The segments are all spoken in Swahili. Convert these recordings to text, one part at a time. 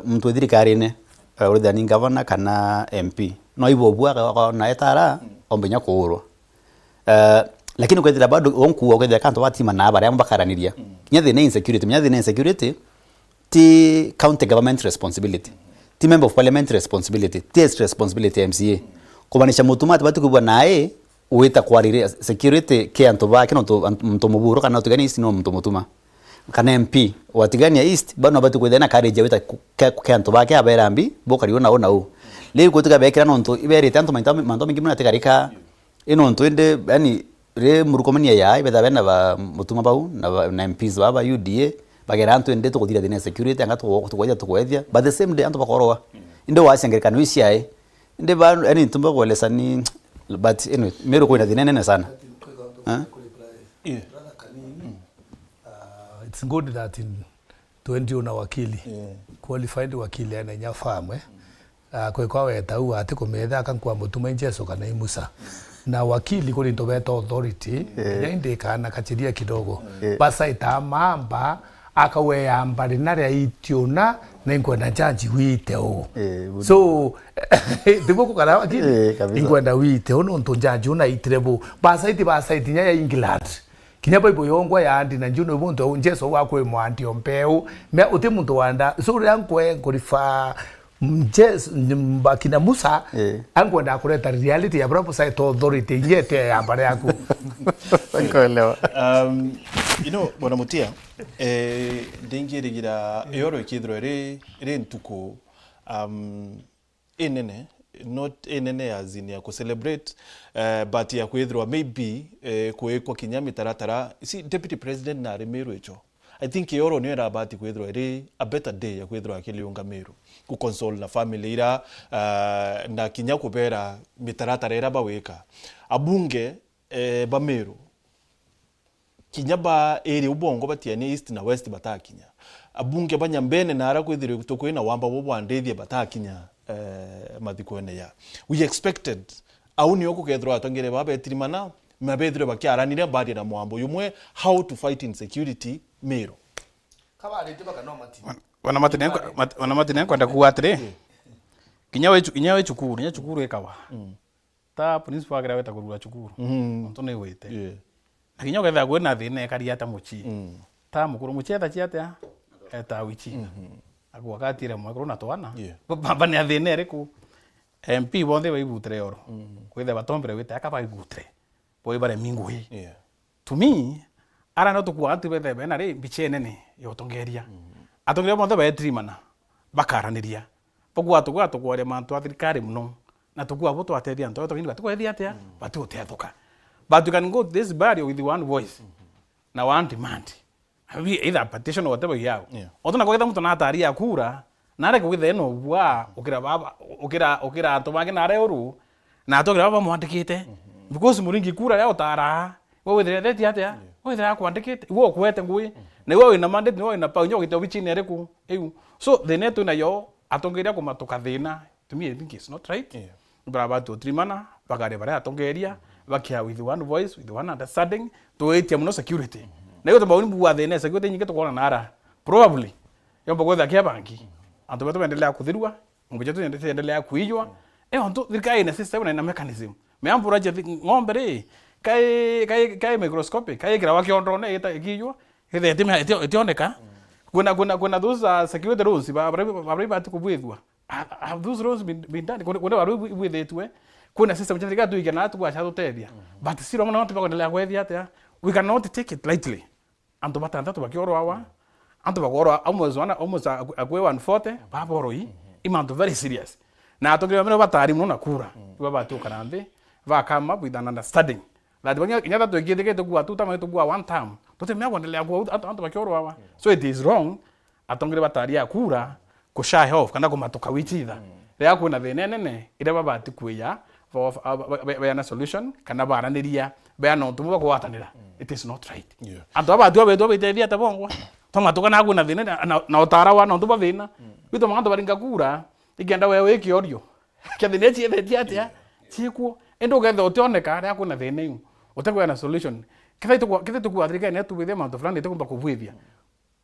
mtu thirikari-ini uri ni governor kana MP no ibobua na etara ombenya kuurwo lakini kwethira bado onkuwa kwethira kanto watima na bare ambakaraniria nyathi na insecurity ti county government responsibility ti member of parliament responsibility ti responsibility MCA kubanisha mutumati batu kubwa nae uita kwarire security ke anto ba kino mtu muburo kana tugani isi no mtu mutuma kana MP watigania east bano batu kwethena courage wita ke anto ba ke aberambi bokari ona u le kutuka bekira no nto ibere tanto manto mingi muna tekarika ino nto ende yani re murukomania ya ibeta bena ba mutuma bau na MPs baba UDA bagera anto ende to kuthira dine security anga to kwethia but the same day anto bakorowa inde wasengekana wisiae inde ba yani tumba kwelesani but anyway Meru kwa nene sana it's good that in 20 una wakili qualified wakili ananya famwe kwa weta u ati kumetha kan kwa mutuma Jesu kana imusa na wakili kuri ndo beta authority inde kana kachiria kidogo basa itamamba akawe yambari nare itiona nengwenda jaji wite o so ndipo kukara wakili ingwenda wite ono nto jaji una itrebo basa iti nya ya England kinya bible yongwa ya andi na njuno bunto Jesu wakwe mwanti ompeu me uti muntu wanda so rankwe ngorifa Jesu mbakina Musa angwenda kureta reality ya bravo side authority yete ya bare yako ngoelewa you know bona mutia ndingirigira yoro ikithro ri ntuko enene not enene as in ya celebrate but ya kwithro maybe kwa kinyami taratara see deputy president na Meru echo I think yoro ni era bati kwithro ri a better day ya kwithro akiliunga Meru ku console na family ira na kinya kubera mitaratara era baweka abunge ba Meru kinyaba eri ubongo batiane east na west batakinya abunge banyambene nara kwithire tukwina wamba bo bwandethie batakinya mathikone ya we expected auni yoko kethro atongere babetirimana mabethire bakiaranire badi na mwambo yumwe how to fight insecurity Meru kabari tibaka no mati wana matine kwenda kuatire kinyawe chukuru ekawa ta principal agra weta kurura chukuru ntone wete akinyo getha gwena thine kari ata muchi ta mukuru muchi ata chiata eta wichi agwa katire mwakuru na twana baba ni athine riku MP bonde baibutre oro kwithe batombere wete akaba ibutre boy bare mingui to me ara no tukwa atu bethe bena ri biche nene yotongeria atongeria bonde betrimana bakaraniria pogwa tukwa re mantu athirikari muno na tukwa bo twatethia nto tokini batukwethi atia batu tethuka but you can go to this barrier with one voice na one demand either petition or whatever you have otona kwetha mtu na atari akura na reke kwithe no bwa ukira baba ukira antu bangi na reuru na atokira baba mwandikite because muringi kura ya utara we withire theti atia we withire kwandikite wo kwete ngui na we wina mandate ni we wina pa nyo gito bichi nereku eu so the net na yo atongeria kumatuka thina to me I think it's not right braba to trimana bagare bare atongeria bakia with one voice with one understanding to etia muno security na yo tabawuni bua thina security nyike tukona nara probably yomba kwetha kia banki antu betu endelea kuthirwa ngoja tu endelea kuijwa onto thirikari na system na mechanism me ampura je ngombe ri kai microscopic kai kira wakiondo ne ita ikijwa hithe etioneka kuna those security rules ba tukubwithwa have those rules been done kuna waru withitwe kuna system chathika tu ikana tu acha tutethia but siro mona watu bakoendelea kwethia atia we cannot take it lightly antu batanda tu bakioro awa antu bakoro almost akwe 140 baboroi imantu very serious na atogire mero batari muno nakura baba tu kana nthi va come up with an understanding that when you to get to go to go one time to me agondelea go antu bakioro awa so it is wrong atongire batari akura ko shy off kana kumatoka wichitha ria kuna thine nene ire baba atikuya for a solution kana baraniria be no tumu ko watanira it is not right antu aba tu abedo betethia tabongwa toma tukana kuna thine na utara wa no tuba thina bito mantu baringa kura igenda wewe ikiorio kethine chietheti atia chikuo endo getho utioneka ria kuna thine yu utekwa na solution kithe tu athirika ne tu withe mantu fulani tukumba kubwithia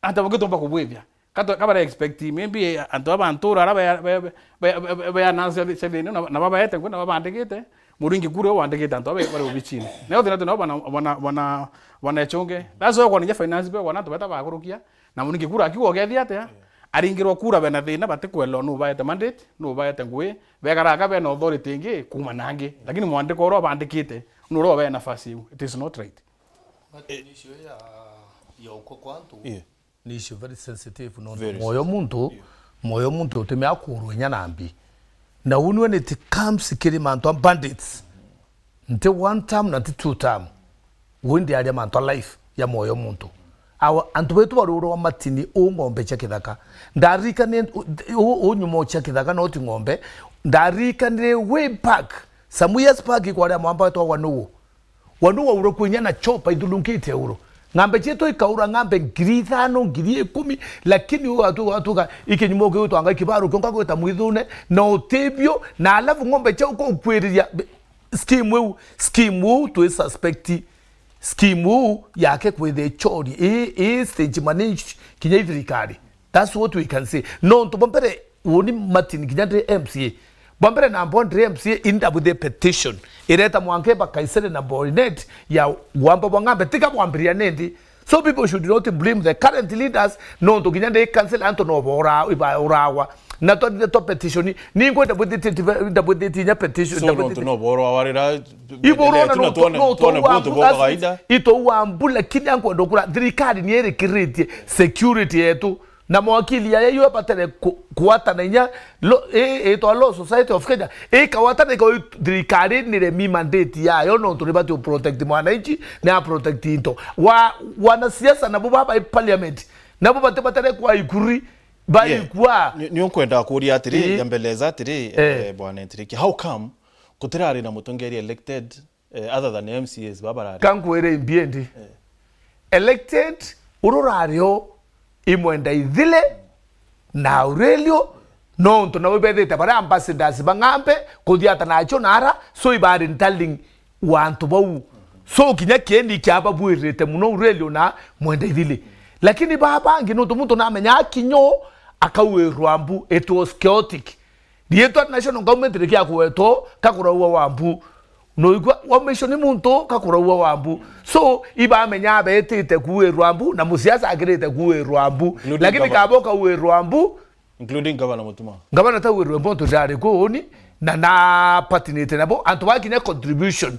ata wangitumba kubwithia kabara expect maybe antu abantu ara be announce se vino na baba yete ngona baba andikite muringi kure wandikite antu bari ubichini na yote natu wana echonge that's why kwa finance be wana tubeta bakurukia na muringi kura akiwo gethi ate aringirwo kura bena thina batikwelo no bayete mandate no bayete ngwe begaraga bena authority ngi kuma nangi lakini mwandiko ro bandikite no ro bena nafasi it is not right issue ya uko kwantu ni issue very sensitive no moyo muntu uteme akurwe nyanambi na when it comes kiri manto bandits nte one time na two time windi ali manto life ya moyo muntu awa antu betu baruro wa matini o ngombe chakithaka ndarika ne o nyumo chakithaka no ti ngombe ndarika ne way back some years back kwa ya mwamba to wanu uro kunyana chopa idulunkite uro ngambe cheto ikaura ngambe ngirithano ngiri 10 lakini watu ikinyumo ke utanga kibaru konka kweta mwithune na utebio na alafu ngombe cha uko ukweria scheme to suspect scheme yake kwethe chori stage manage kinya thirikari. That's what we can say. No to bombere woni Martin kinyande MCA bombere na mbondre MCA inda with the petition ireta mwanke bakaisere na borinet ya wamba bwangambe tika mwambiria nendi. So people should not blame the current leaders. No to kinyande cancel anto no bora iba orawa na to the top petition ni ngo da budeti nya petition so no bora warira iboro na no ito wambula kinyango ndokura thirikari ni ere kiriti security yetu na mwakili ya yeyo patele kuwata na nya to law society of Kenya kawata na ko thirikari ni re mi mandate ya yo no to rebati protect mwananchi na protect into wana siasa na baba parliament na baba tepatele kwa ikuri bali kwa ni onkwenda kuria atiri yambeleza atiri bwana Ntiriki how come kutirari na mutongeri elected other than MCAs babarari kankwere imbiendi elected ururario imwenda ithile na Aurelio no to na webete bara ambassadors bangambe kuthiata nacho nara so ibari ntaling wantu bau so kinya kendi kyaba buirete muno Aurelio na mwenda ithile lakini baba ngino to muntu na menya kinyo akawe Rwambu it was chaotic dieto national government rekia kueto kakura uwa wambu no igwa wa mission muntu kakura uwa wambu so iba amenya betete kuwe Rwambu na musiasa agirete kuwe Rwambu lakini kaboka uwe Rwambu including governor Mutuma governor ta uwe Rwambu to dare ko oni na patinete nabo antu wakine contribution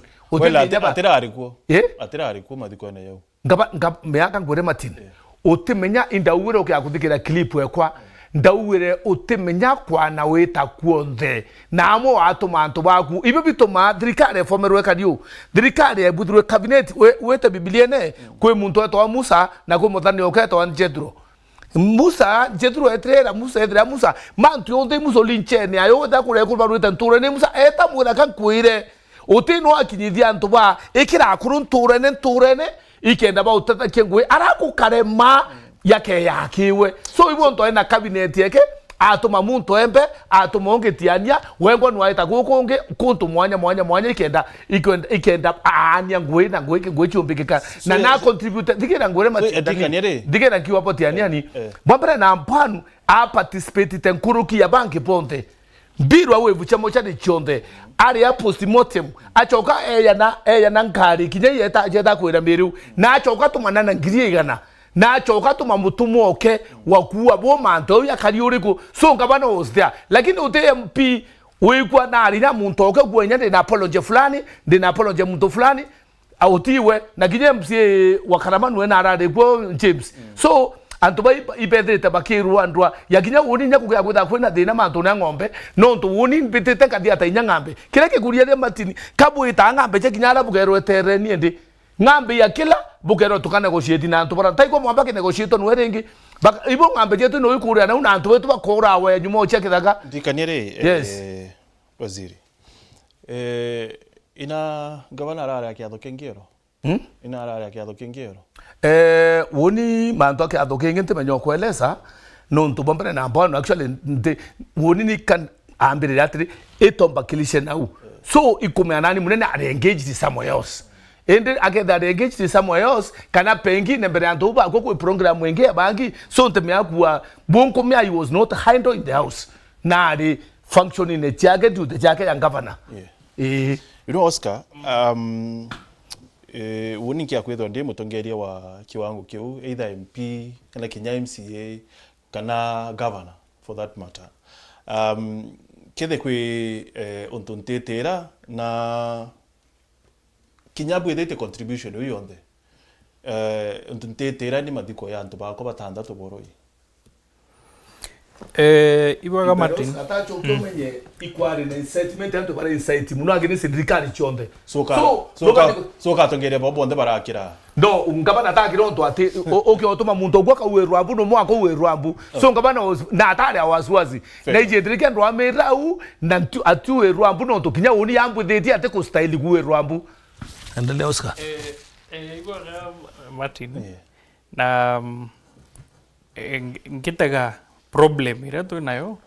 atira arikuo mathiko na yao ngaba meaka ngore matine utimenya indawire okyakuthikira clip ekwa ndawire utimenya kwa na weta kuonthe na amo watu mantu baku ibe bitoma thirikari formerwe kadio thirikari ebudurwe cabinet wete biblia ne kwe muntu eto Musa na kwe muthani oketo Jethro etrera Musa mantu yonde Musa linchene ayo da kure kurba ruta nture ne Musa eta mura kan kuire utino akinyithia ntu ba ikira kuru nture ne ikenda ba utata kengwe araku karema yake yakiwe so ibonto ena cabinet yake atuma muntu embe atuma ongetiania wengo nwaita gukunge kuntu mwanya ikenda anya ngwe na ngwe chumbikika na contribute dikira ngore dikira kiwa potiania ni bombere na mpanu a participate tenkuruki ya banki ponte mbirwa wevu chamo cha chonde ari ya postmortem achoka eya na nkari kinye yeta kwera Meru na achoka tumana na ngirigana na achoka tumamutumo oke wakuwa bo manto ya kariuriko so ngabana was there lakini ute MP weikwa na ari na muntu oke gwenya na apology fulani na apology muntu fulani autiwe na kinye MC wakaramanu na arade kwa James so antuba ibedete bakiru andwa yakinya woni nyaku ya kwenda kwena thina mantu na ngombe no ntu woni bitete kadia ta inyangambe kile kiguria de matini kabu ita ngambe che kinyara bugero tereni ndi ngambe ya kila bugero tukana negotiate na antubara taiko mwamba ke negotiate no erengi ibo ngambe je tu no ikuria na una antu wetu bakora we nyumo che kidaga ndikaniere waziri ina gavana rara ya thokengero ina rara ya thokengero woni manto ke adokenge ntemenyo kueleza no ntubombere na mbano actually woni ni kan ambire atri etomba kilishe nau so ikume anani munene are engaged somewhere else ende aketha engaged somewhere else kana pengine mbere antu ba ko program wenge bangi so nteme akua bonko me I was not handle in the house na the functioning the Ciaca to the Ciaca and governor. You know, Oscar, woni kia kwethwa ndi mutongeria wa kiwango kiu either MP kana Kenya MCA kana governor for that matter. Kethe kwi ontontetera na Kinya bwethete contribution uyu yonthe. Ontontetera ni mathiko ya antu bako batandatu boroi. Ibaga Martin atacho umenye ikwari na incitement antu bara incite muno agene sindikali chonde so ka tongere bobo onde barakira no ngabana atakira onto ati okay otoma muntu ogwa ka uwerwambu no mwako uwerwambu so ngabana na atari awaswazi na ijendirike ndo amerau na atu uwerwambu no to Kinya oni yambu theti ate ko style uwerwambu endelea Oscar Ibaga Martin na ngitaga problem ira tu nayo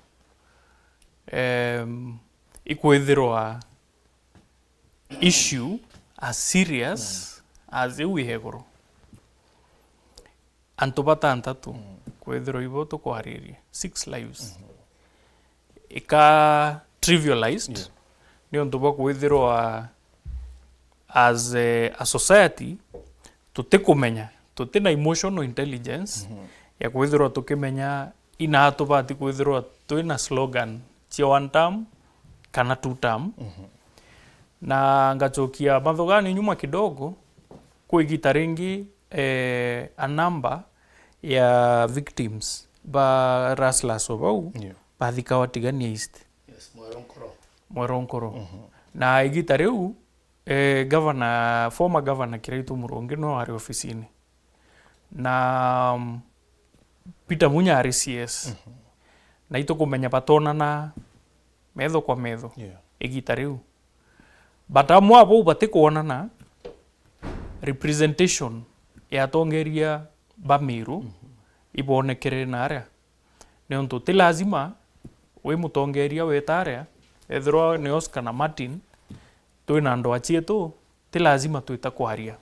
ikwethirwa issue as serious as we have antu batantatu kwethirwa ibo to kwariria 6 lives ika trivialized ni onto ba kwethirwa as a society tutekumenya tutina emotional intelligence ya kwethirwa tukimenya ina atubati kwithirwa twina slogan cia one term kana two term na ngachokia mathogani nyuma kidogo kuigita ringi a number ya victims ba raslas obau bathika watigania east mweronkoro na igita riu governor former governor Kiraitu Murungi no ari ofisini na Peter Munya RCS na ito kumenya batona na metho kwa metho igita riu batamu abo batikuona na representation ya tongeria Bamiru ibonekere na area ne onto ti lazima we mutongeria wetarea ethro ne Oscar na Martin twina ndo achietu ti lazima tuita kwaria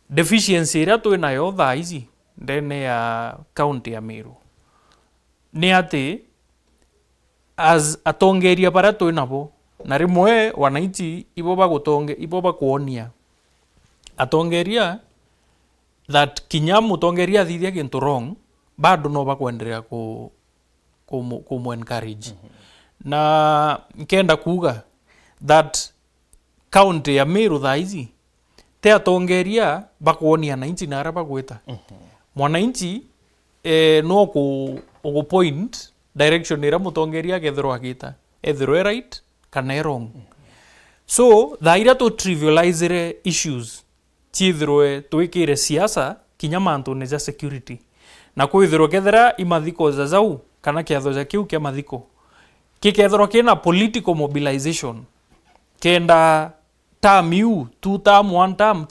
deficiency ira twina yo thaa ici ndene ya county ya Meru ni ati as atongeria bara twinabo na rimwe wananchi ibo bakuonia atongeria that Kinya mutongeria thithia kintu wrong bado no bakwendelea ku encourage na nkenda kuga that county ya Meru thaizi te atongeria bakuonia na inchi nara bagweta mwananchi no ku point direction ira mutongeria gethero agita ethero right kana wrong so thaira to trivialize issues chithroe twikire siasa Kinya mantu neja security na kwithiro kethera imathiko za zau kana kiatho ja kiu kia mathiko kikethero kina political mobilization kenda term you two term one term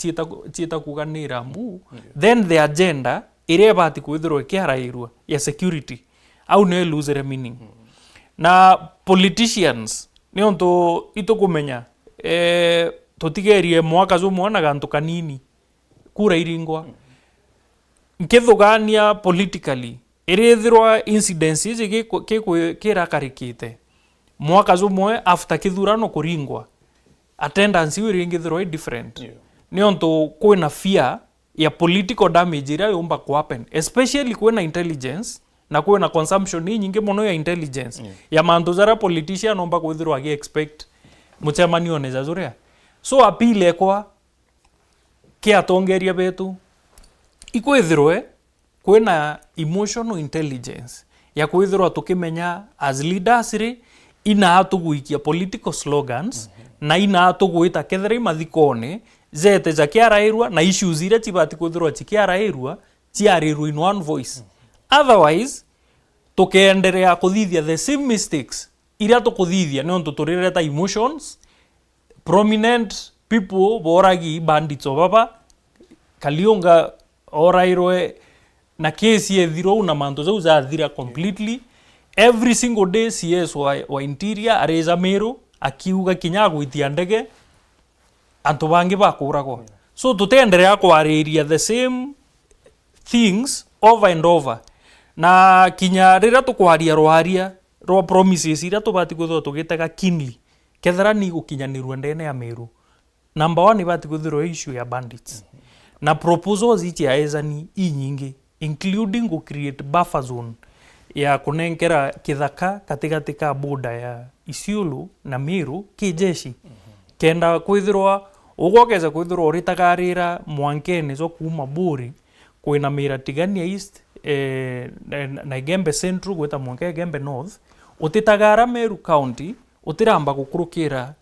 chita kuganira mbu then the agenda ire bati kwithiro kiarairwa ya security au ne lose meaning na politicians ni onto itokumenya totigerie mwaka zo mwana gantu kanini kura iringwa nkethugania politically irithirwa incidents ici kirakarikite mwaka zo mwe after kithurano kuringwa attendance iringithirwa different ni onto kwina fear ya political damage ira yomba ku happen especially kwina intelligence na kwina consumption nyingi muno ya intelligence ya mantu zara politician omba kwithirwa agi expect muchamani oneza zuria so apile kwa kia tongeria betu ikwithirwe kwina emotional intelligence ya kwithirwa tukimenya as leaders ri ina atuguikia political slogans na ina atuguita kethera mathikone zete za kiarairwa na issues ira tibati kwithirwa chikiarairwa chiarirwa in one voice otherwise tukiendelea kuthithia the same mistakes ira tukuthithia ni onto turireta emotions prominent people boragi bandits baba Kalionga orairwe na kesi ethiro na manto zau za thira completely every single day CS wa interior areza Meru akiuga Kinya gwitia ndege antu bangi bakuragwo so tutenderea kwariria the same things over and over na kinya rira tukwaria rwaria rwa promises ira tubati kwithwo tugitega kinly kethera ni gukinyanirwa ndene ya Meru. Number 1 ibati kwithwo issue ya bandits na proposals ichi ya ezani inyingi including go create buffer zone ya kunenkera kithaka katikati ka border ya Isiolo na Meru kijeshi kenda kwithirwa ugokeza kwithirwa uritagarira mwankene zo kuma Buri kwina mira tigania east na Gembe Central gweta mwanke Gembe North utitagara Meru County utiramba gukurukira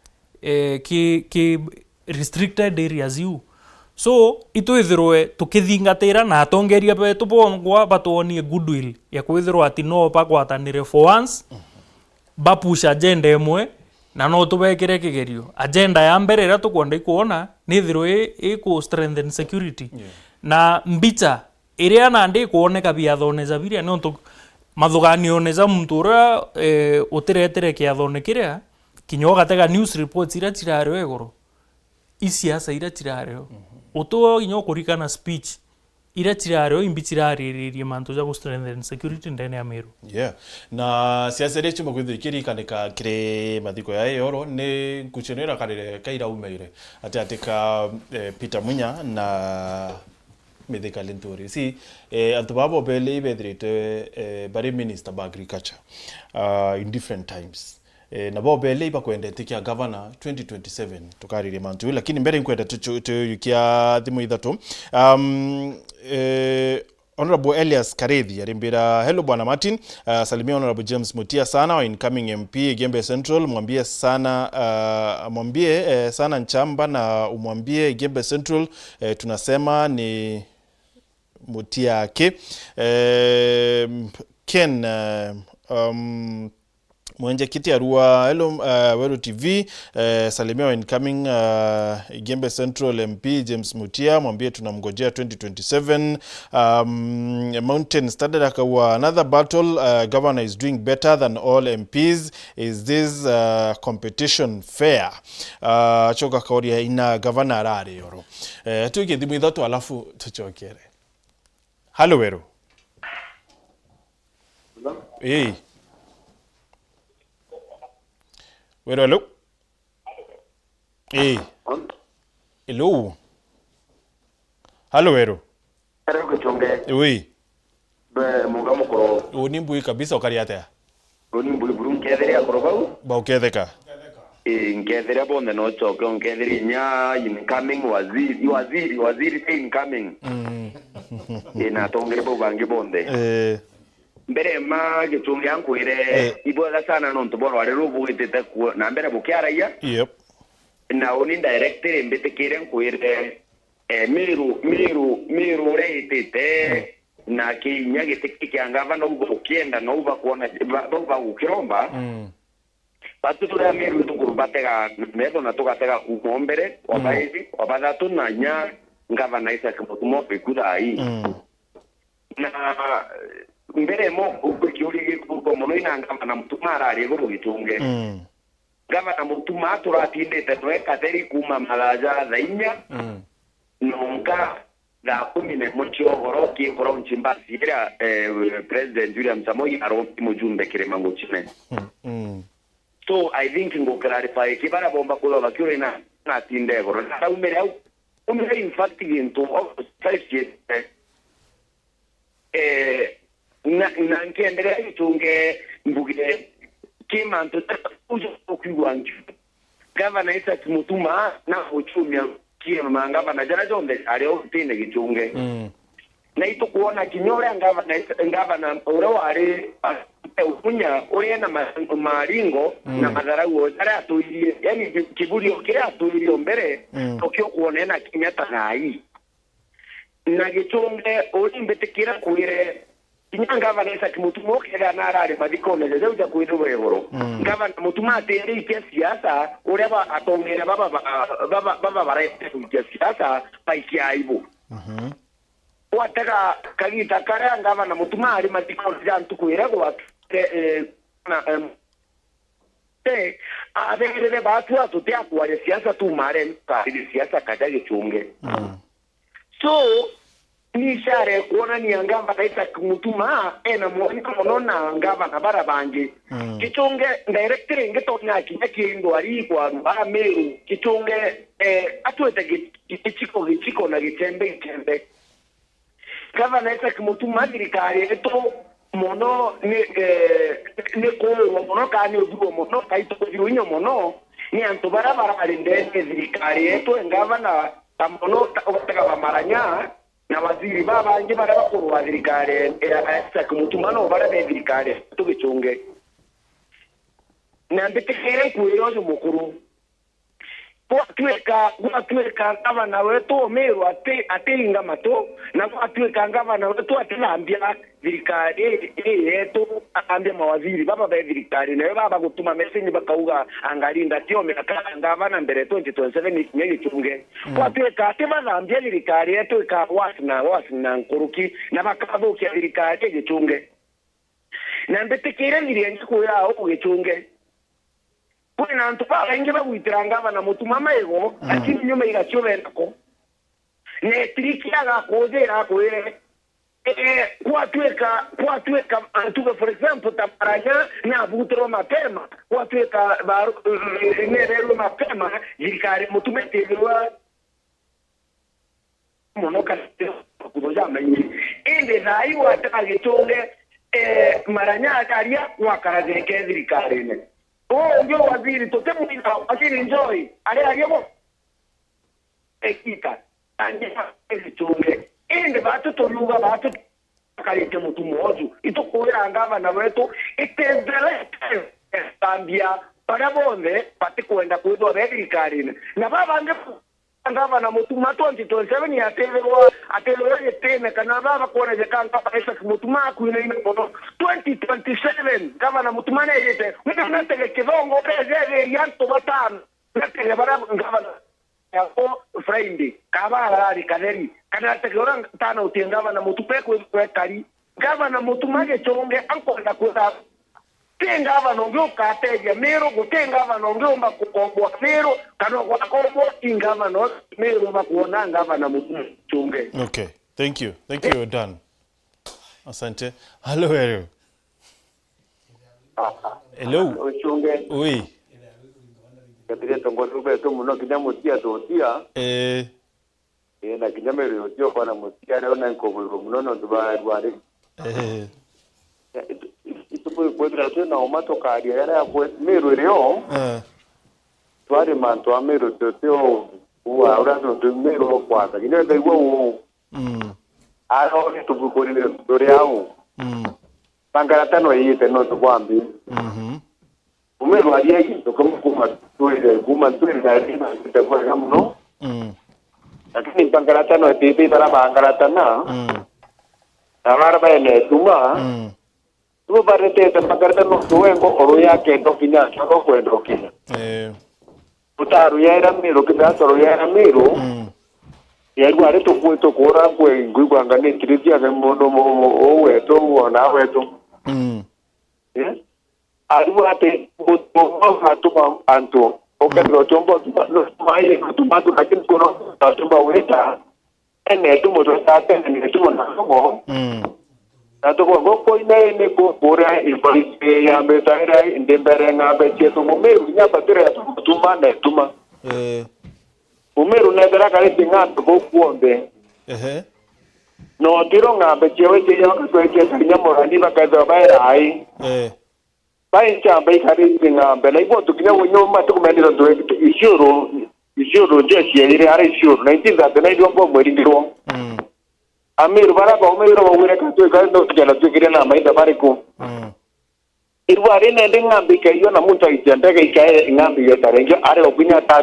ki restricted areas you so itwithirwe tukithingatira na atongeria betu bongwa batonie goodwill ya kwithirwa ati no bagwatanire for once bapusha agenda emwe na no tubekire kigerio agenda ya mbere ira tukwenda kuona nithirwe iko strengthen security na mbicha iria na ndi kuoneka biathoneza biria no to mathuganioneza muntu ura utiretere kiathone kiria kinyoga tega news reports ira ciraryo egoro isiasa ira ciraryo uto inyo kurikana speech ira ciraryo imbiciraririe mantu za strengthen security ndene ya Meru na siasa ria chuma kwithikiri kanika kire mathiko ya yoro ni kuchenera karire kaira umeire atika Peter Munya na Mithika Linturi si antu babo bele ibedrite bari minister ba agriculture in different times na bo bele iba kwendete kia governor 2027 tukarire mantu lakini mbere nkwenda tukia thimu ithatu Honorable Elias Karethi arimbira hello bwana Martin salimia Honorable James Mutia sana wa incoming MP Gembe Central mwambie sana sana Nchamba na umwambie Gembe Central tunasema ni Mutia yake Ken mwenje kiti arua hello Weru TV salimia wa incoming Gembe Central MP James Mutia mwambie tunamngojea 2027 Mountain Standard akawa another battle governor is doing better than all MPs is this competition fair choka kauria ina governor arare yoro tuike thimu ithatu alafu tuchokere hello Weru hey Weru hello hey hello hello Weru Pero kuchonge oui muga mukoro unimbu kabisa ukariatea unimbu burun kedere akoro ba uketheka nkedere bonde no choke nkedere nya incoming waziri say incoming ina tongere bo bangi bonde mbere ma gitungi ankwire iboga sana no ntoboro ari rubu itete ku na mbere bukiara ya yep na oni director mbete kire nkwire miru re itete na kinya gitiki angava no bukienda no bakuona ba ukiromba batu tura miru tukurubatega medo na tugatega kuombere obaidi obadatu na nya ngava na isa kumutumo pekuda ai na mbere mo ukiuri ko mono inanga na mtumara ari go gitunge gava na mutuma turatinde tetwe kateri kuma malaja dhainya nonka da kumine mocho goroki koro nchimba sira president William Samoei aropi mujumbe kire mango chine so I think ngo clarify kibara bomba kulola kyure na tinde goro na umere in fact into of 5 years na nkendere itunge mbugire kimanto ujo okwiwanju gavana isa kimutuma na uchumi kima mangava na jana jonde areo tinde gitunge na ito kuona kinyore ngavana uro ari unya uri na maringo na madharau ara atuirie yani kiburi okire atuirie mbere tokyo kuona na kinyata ngai na gitunge uri mbetekira kuire ngava nesa kimutumo kega narare madikone leze uja kuiduwe egoro ngava mutuma ateri ke siasa ureba atongera baba barete ke siasa paiki aibu wataka kagita kare ngava na mutuma ari madikone jantu kuirego na abegere batu atutea kwa siasa tu mare ka siasa kajaje chunge so ni share kuona ni angamba kaita kumutuma ena mwani kama na angamba na barabanje kichunge director ngetonya kindo ari kwa ba Meru kichunge atuete kichiko na gitembe gavana ita kumutuma dirikari eto mono ne ko mono ka ni odugo mono kaito biruinyo mono ni anto barabara alinde dirikari eto ngavana tamono otaka maranya na waziri baba nje bara bakuru wa dirikari asa kumutumano bara be dirikari to bichunge na mbetekere kuirozo mukuru kwa tuweka gavana wetu Meru ate mato na kwa tuweka gavana wetu atilambia dirikari yetu akambia mawaziri baba ba dirikari na baba gutuma message bakauga angalinda tio mekaka gavana mbere 2027 nyinyi chunge kwa tuweka ate bazambia dirikari yetu ikawasna nkuruki na bakavukia dirikari chunge na mbetekere ndirenje kuya ugichunge kuna ntupa wengi bawitiranga na mutumama ego lakini nyuma igachobeko ne trikiaga kozera koe kwatweka antuga for example taparanya na butro mapema kwatweka ne rero mapema jirikare mutumetelwa monoka kudoja manyi ende rai watagetonge maranya akaria kwa karazeke jirikare ne ndio waziri totemu ina waziri enjoy aliyebo ekita anja ezitunge ende batu toluga batu kalite mutu moju itokoera ngava na wetu itezele tambia para bonde pati kwenda kuido regikarine na baba nge ngava na mutu matonti 27 ya atelewa yetene kana baba kuona jekanga pesa mutu maku ina bono 2027 kama na mutu mane yete mwana tele kidongo peze yanto batano natele bara ngava ya Friday kaba ari kaderi kana tegora tano utengava na mutu peko kari ngava na mutu mage chonge ankonda kuda tengava nongyo kateja Meru gutengava nongyo mba kukombwa Meru kano kwa kombo ingava no Meru makuona ngava na mutu chunge. Okay, thank you Dan. Asante. Hello. Hello. Chunge. Oui. Katika tongozo beto muno kinyamutia totia na kinyameru tio kwa mutia leo na nkoburo muno no dubarware itupo kwedra tena omato karia era kwa Meru leo twari manto Meru tio uwa urazo Meru kwa kinyo kaiwo aro ni tubuko ni doriao Mpangaratano yite no tukwambi Meru aliye kuma tuwe na lima kitakuwa kama no lakini Mpangaratano etipi tara Mpangaratana na maraba ele tuma tu barete Mpangaratano tuwe ko oro yake dokinya chako kwendo kina utaru yaira Meru kidato yaira Meru yaru are to kueto kora kwe ngwanga ne kirisia ke mono oweto wona weto Aruate hatu anto okadro chombo mai kutumatu lakini kono tumba weta ene tumo tate ene tumo namo nato ko ine ko pora ipolisi ya betaira indembere ngabe cheto Meru nya batira tuma ne tuma Meru ne dara kale tinga ko kuombe no tiro ngabe chewe cheya ko cheto nya morani bakaza baira ai bai chamba ikari tinga bela ibo tukinya wonyo matu kumendero do ishuru jeshi ile ari ishuru na itinda tena ido mbo mweri ndiro Amir bara ba Meru wure ka to ka ndo tjala tukire na mai da bari ko irware ne ndinga mbike yo na muntu ijenda ka ikae ngambi yo tarenjo are opinya ta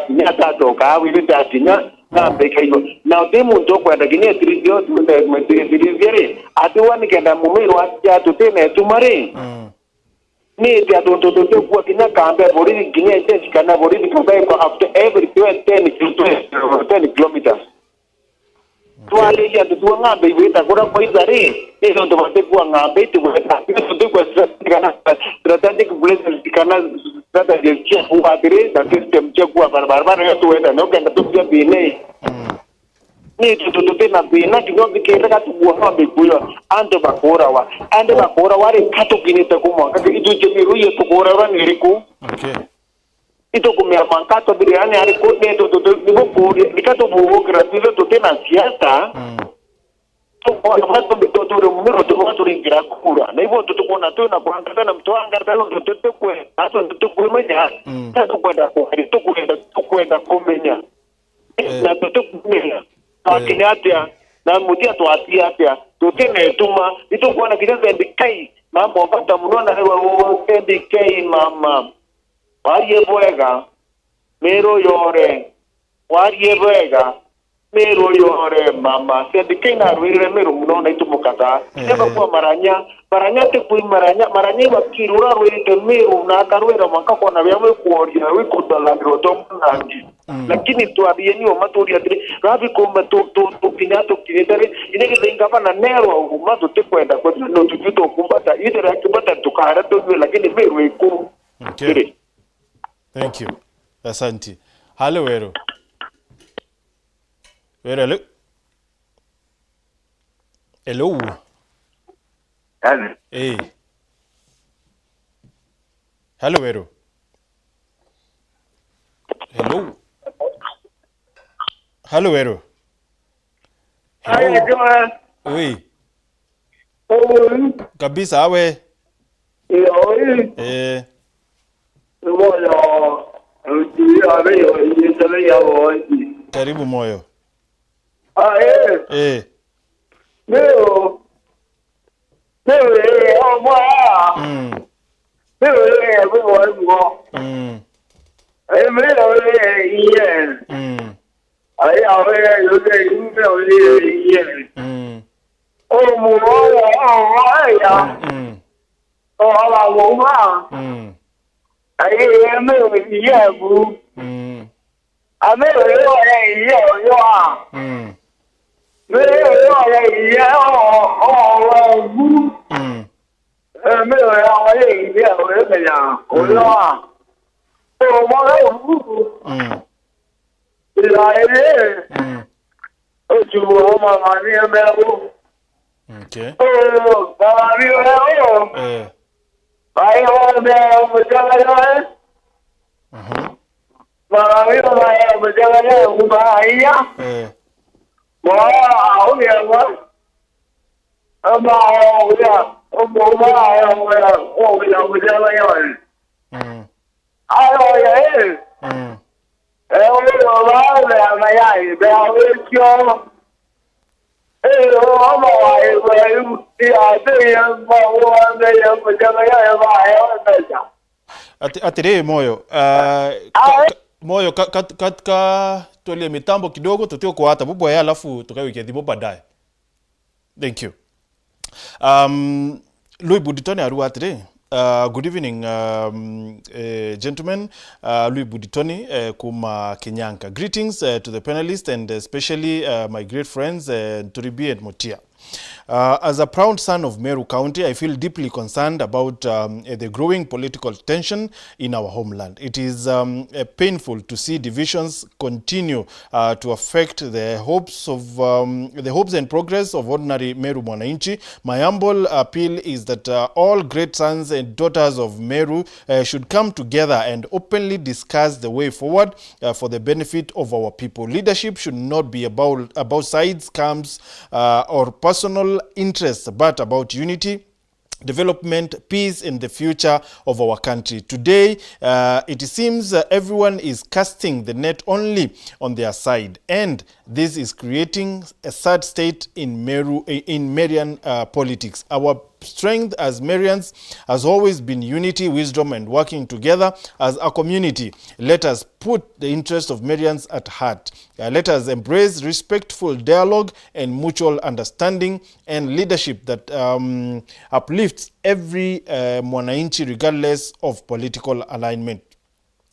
to ka wili ta tinya ngambi ka yo na de muntu kwa da gine tridio tu de metri atu wani kenda Meru atya tu tene tumare ni dia to kwa kina kambe bori gine ite kana bori dikabe ko after every 10 kilometers tuale ya tu ngambe wita kura ko izari ni ndo mate kwa ngambe tu wita tu kwa kana strategic place kana kaka jekia kwa dire na system chekwa barabara yetu wenda no kenda tupia bine ni tututupe na bina kigo bikere ka tubuha bikuyo ande bakora wa re kato kinete kuma kaka itu jemiru ye tukora wa niriku Okay. Ito kumea mankato biriani ari kode to nibo pori bikato buho gratuito to tena siasa to kwa to muro to kwa to ringira kura na hivyo tutukona tu na kuangata na mtu angata lo to kwe ato to kumenya to kwenda kumenya na to kumenya akinatia na mutia to atia to tena tuma ito kwa na kijaza ndikai mambo pata mnona hewa ndikai mama Warie Boega, Mero Yore, Warie Boega, Mero Yore, Mama, Sendi Kena, Mero Muno, Tumukata, never for Maranya te kui Maranya wa Kirura, Mero, Nakaruera, Makakona, Warrior, we could Landro, Nangi. Lakini tu abieni wa maturi atri rabi komba to pinato kinetare inege zinga na nero umato te kwenda kwa no tuto kumbata ide rakibata tukara to lakini Mero iko. Okay. Thank you. Asante. Hello, Wero. Hello. Hello. Hey. Hello, Wero. Hello. Hello, Wero. Hello. Oui. Kabisa awe. Karibu moyo. Leo Okay. Atire moyo. Moyo katika tulie mitambo kidogo tutio kwa hata bubu ya alafu tukawe kiadhibu baadaye. Thank you. Louis Buditoni aru atire. Good evening, gentlemen. Louis Buditoni kuma Kenyanka. Greetings to the panelists and especially my great friends Turibi and Motia. As a proud son of Meru County, I feel deeply concerned about the growing political tension in our homeland. It is painful to see divisions continue to affect the hopes and progress of ordinary Meru Mwananchi. My humble appeal is that all great sons and daughters of Meru should come together and openly discuss the way forward for the benefit of our people. Leadership should not be about sides, camps, or personal interests, but about unity, development, peace, and the future of our country. Today, it seems everyone is casting the net only on their side, and this is creating a sad state in Marian politics. Our strength as Marians has always been unity, wisdom, and working together as a community. Let us put the interest of Marians at heart. Let us embrace respectful dialogue and mutual understanding and leadership that uplifts every Mwananchi regardless of political alignment.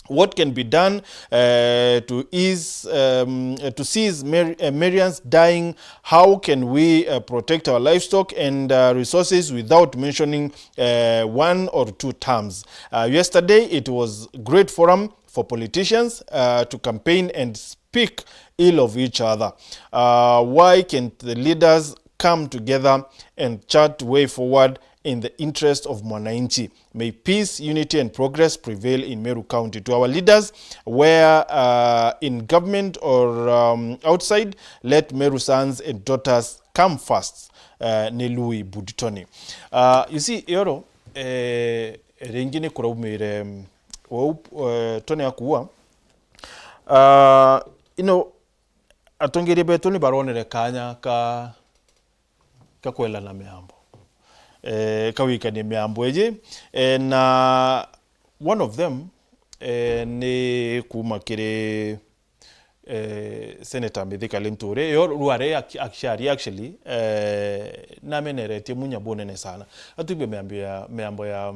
what can be done to cease Merians dying? How can we protect our livestock and resources without mentioning one or two terms? Yesterday, it was a great forum for politicians to campaign and speak ill of each other. Why can't the leaders come together and chart way forward in the interest of Mwananchi? May peace, unity, and progress prevail in Meru County. To our leaders, where in government or outside, let Meru sons and daughters come first. Nelui Buditoni. You see, Yoro, rengine kuraumire tone akuwa. You know, atongere betoni baronere kanya ka kwela na miambo. Kawika ni miambo eje. Na one of them ni kumakire Senator Mithika Linturi. Ruare actually na menerete munya bonene sana. Atugbe miambo ya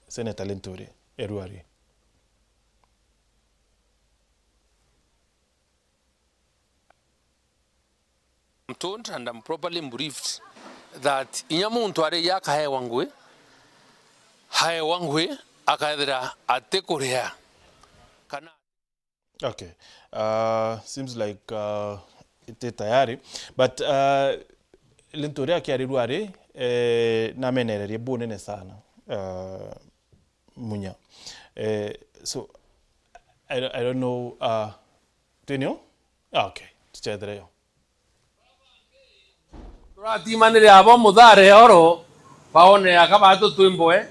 Senator Linturi Ruare. I'm told and I'm properly briefed that inyamuntu are yaka hae wangwe akaedra atekurea kana. Okay, seems like ite tayari, but Linturi akiariruare na menerere bonene sana munya. So I don't know. Tenio? Okay, tuchedreyo. Turatimanire abo mudhare oro paone akabatu twimboe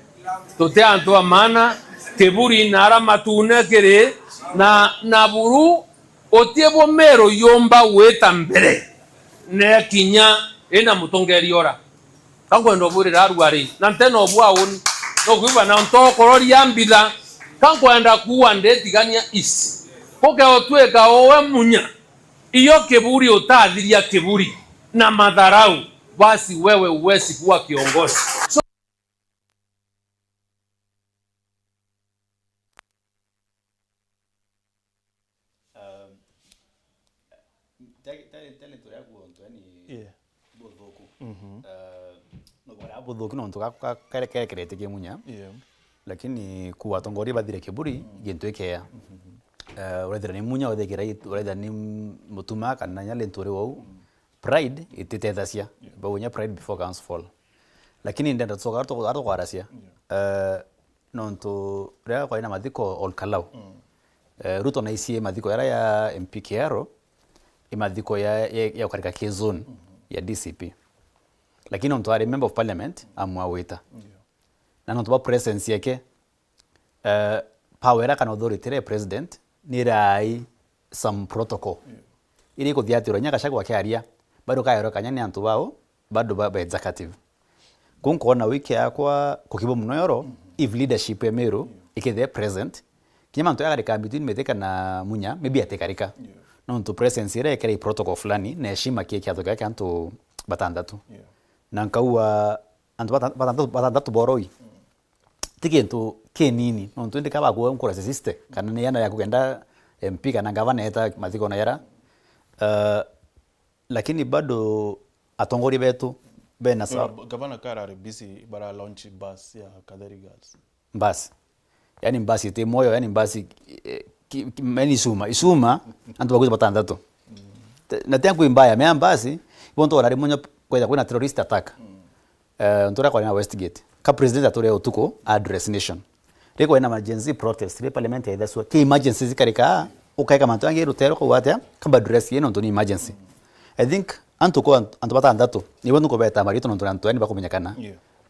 tote antu amana keburi nara matune kere na buru otiebo mero yomba weta mbere ne kinya ena mutongeri ora kango buri raruari na nteno bwa won no kuba na nto korori ambila kango enda kuwa ndetigania isi poke otweka owe munya iyo keburi otadhiria keburi na madharau, basi wewe uwezi kuwa kiongozi. So, buthuku no ntuka kerete kimunya lakini kuwa tongori bathire kiburi gintu ikea urethira ni munya uthikira urethira ni mutuma kana nyale nturi wau pride ititethacia baunya pride before comes fall lakini ndenda tsoka to kwaracia nonto ria kwa ina mathiko olkalau ruto na icie mathiko ya MP Kiaro imathiko ya karika K zone ya DCP lakini nonto ari member of parliament amwawita na nonto ba presence yake power kana authority re president ni rai some protocol ili kuthiatiro nyaka shaka wakiaria bado kaero kanyani antu bao bado ba executive kunkona wiki yakwa kukibo muno yoro if leadership ya Meru ikithe present kinyama nto yakarika between Mithika na Munya maybe atekarika no nto presence ire kere protocol fulani na heshima kiki atoka yake antu batandatu na nkaua antu batandatu boroi tiki nto kenini no nto ndikaba kwa nkora sisiste kana ne yana ya kugenda MP kana gavana eta mathiko na yara lakini bado atongori betu bena sawa gavana Kara busy bara launch bus ya Kaderi Girls basi yani basi te moyo yani basi meni isuma antu bakuza batandatu na tangu mbaya me basi bonto ora rimonyo kwenda terrorist attack ntora kwa na Westgate ka president atore otuko address nation reko ina emergency protest re parliament ya daswa ki emergency zikarika ukaika mantu ange rutero ko wata kamba address yeno ntoni emergency I think antu batandatu ni bonto ko beta marito ntoni antu yani bakumenyakana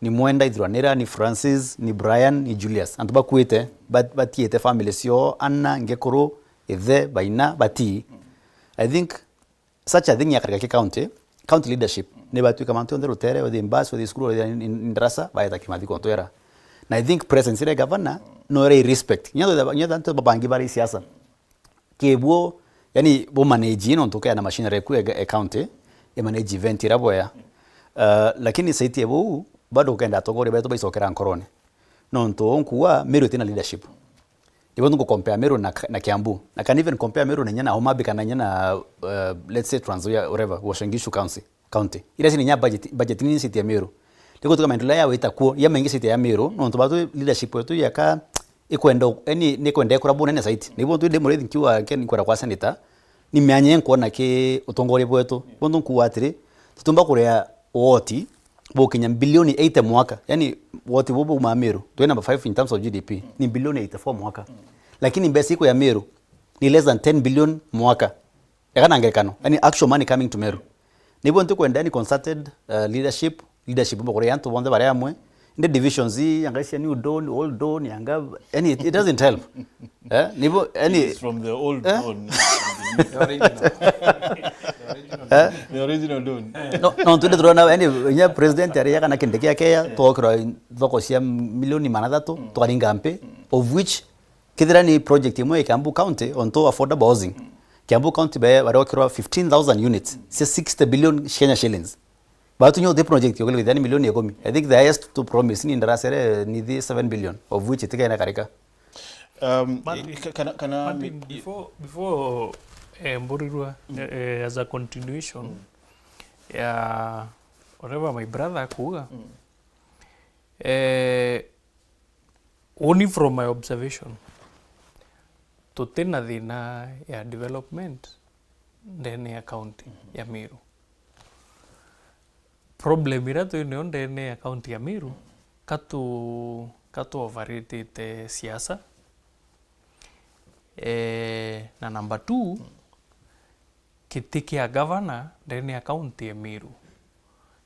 ni mwenda idhranira ni Francis ni Brian ni Julius antu bakuite batiete family sio anna ngekuru ithe baina bati I think such a thing ya karika county leadership ne batu kama ntu ndero tere with embassy with school in drasa baita kimadi kontera na I think presence ile governor no respect nyado nto babangi bari siasa kebwo yani bo manage no ntoka na machinery ku county e manage event iraboya lakini saiti ebo bado kaenda togore beto baisokera nkorone no nto onkuwa Meru tina leadership nibo ngu compare Meru na Kiambu na can even compare Meru na nyana Homa Bay kana nyana let's say Trans Nzoia whatever Uasin Gishu county ila si nya budget ni city ya Meru ndiko tuka maendeleo ya wita kuo ya mengi city ya Meru no ntubatu leadership yetu yaka ikwenda ni kwenda kura bune site nibo tu demo reading kiwa ken kwara kwa senator ni myanye nkuona ke utongore bwetu bondo nkuwatire tutumba kurea woti bokinya bilioni 8 mwaka yani woti bobo ma Meru to number 5 in terms of GDP ni bilioni 84 mwaka lakini mbesi iko ya Meru ni less than 10 billion mwaka yakana ngekano yani actual money coming to Meru nibo ntu kwenda ni concerted leadership bobo kurea ntu bonde bare amwe in the divisions yangaisha new dawn old dawn yanga any it doesn't help nibo any from the old dawn the original dawn no tu ndrona any nya president ari yakana kindeke yake tokro thokosia milioni 300 twaringampe of which kidira ni project imwe Kiambu County onto affordable housing Kiambu County be barokirwa 15,000 units 60 billion Kenya shillings but the project yogele with milioni 10 I think the highest to promise ni ndarasere ni 7 billion of which itika ina karika kana before Mburirwa as a continuation ya whatever my brother kuga only from my observation tutena thina ya development ndene ya county ya Meru problem iratu ni ndene ya county ya Meru katu overrated siasa na number 2 kitiki ya governor ndene ya county ya Meru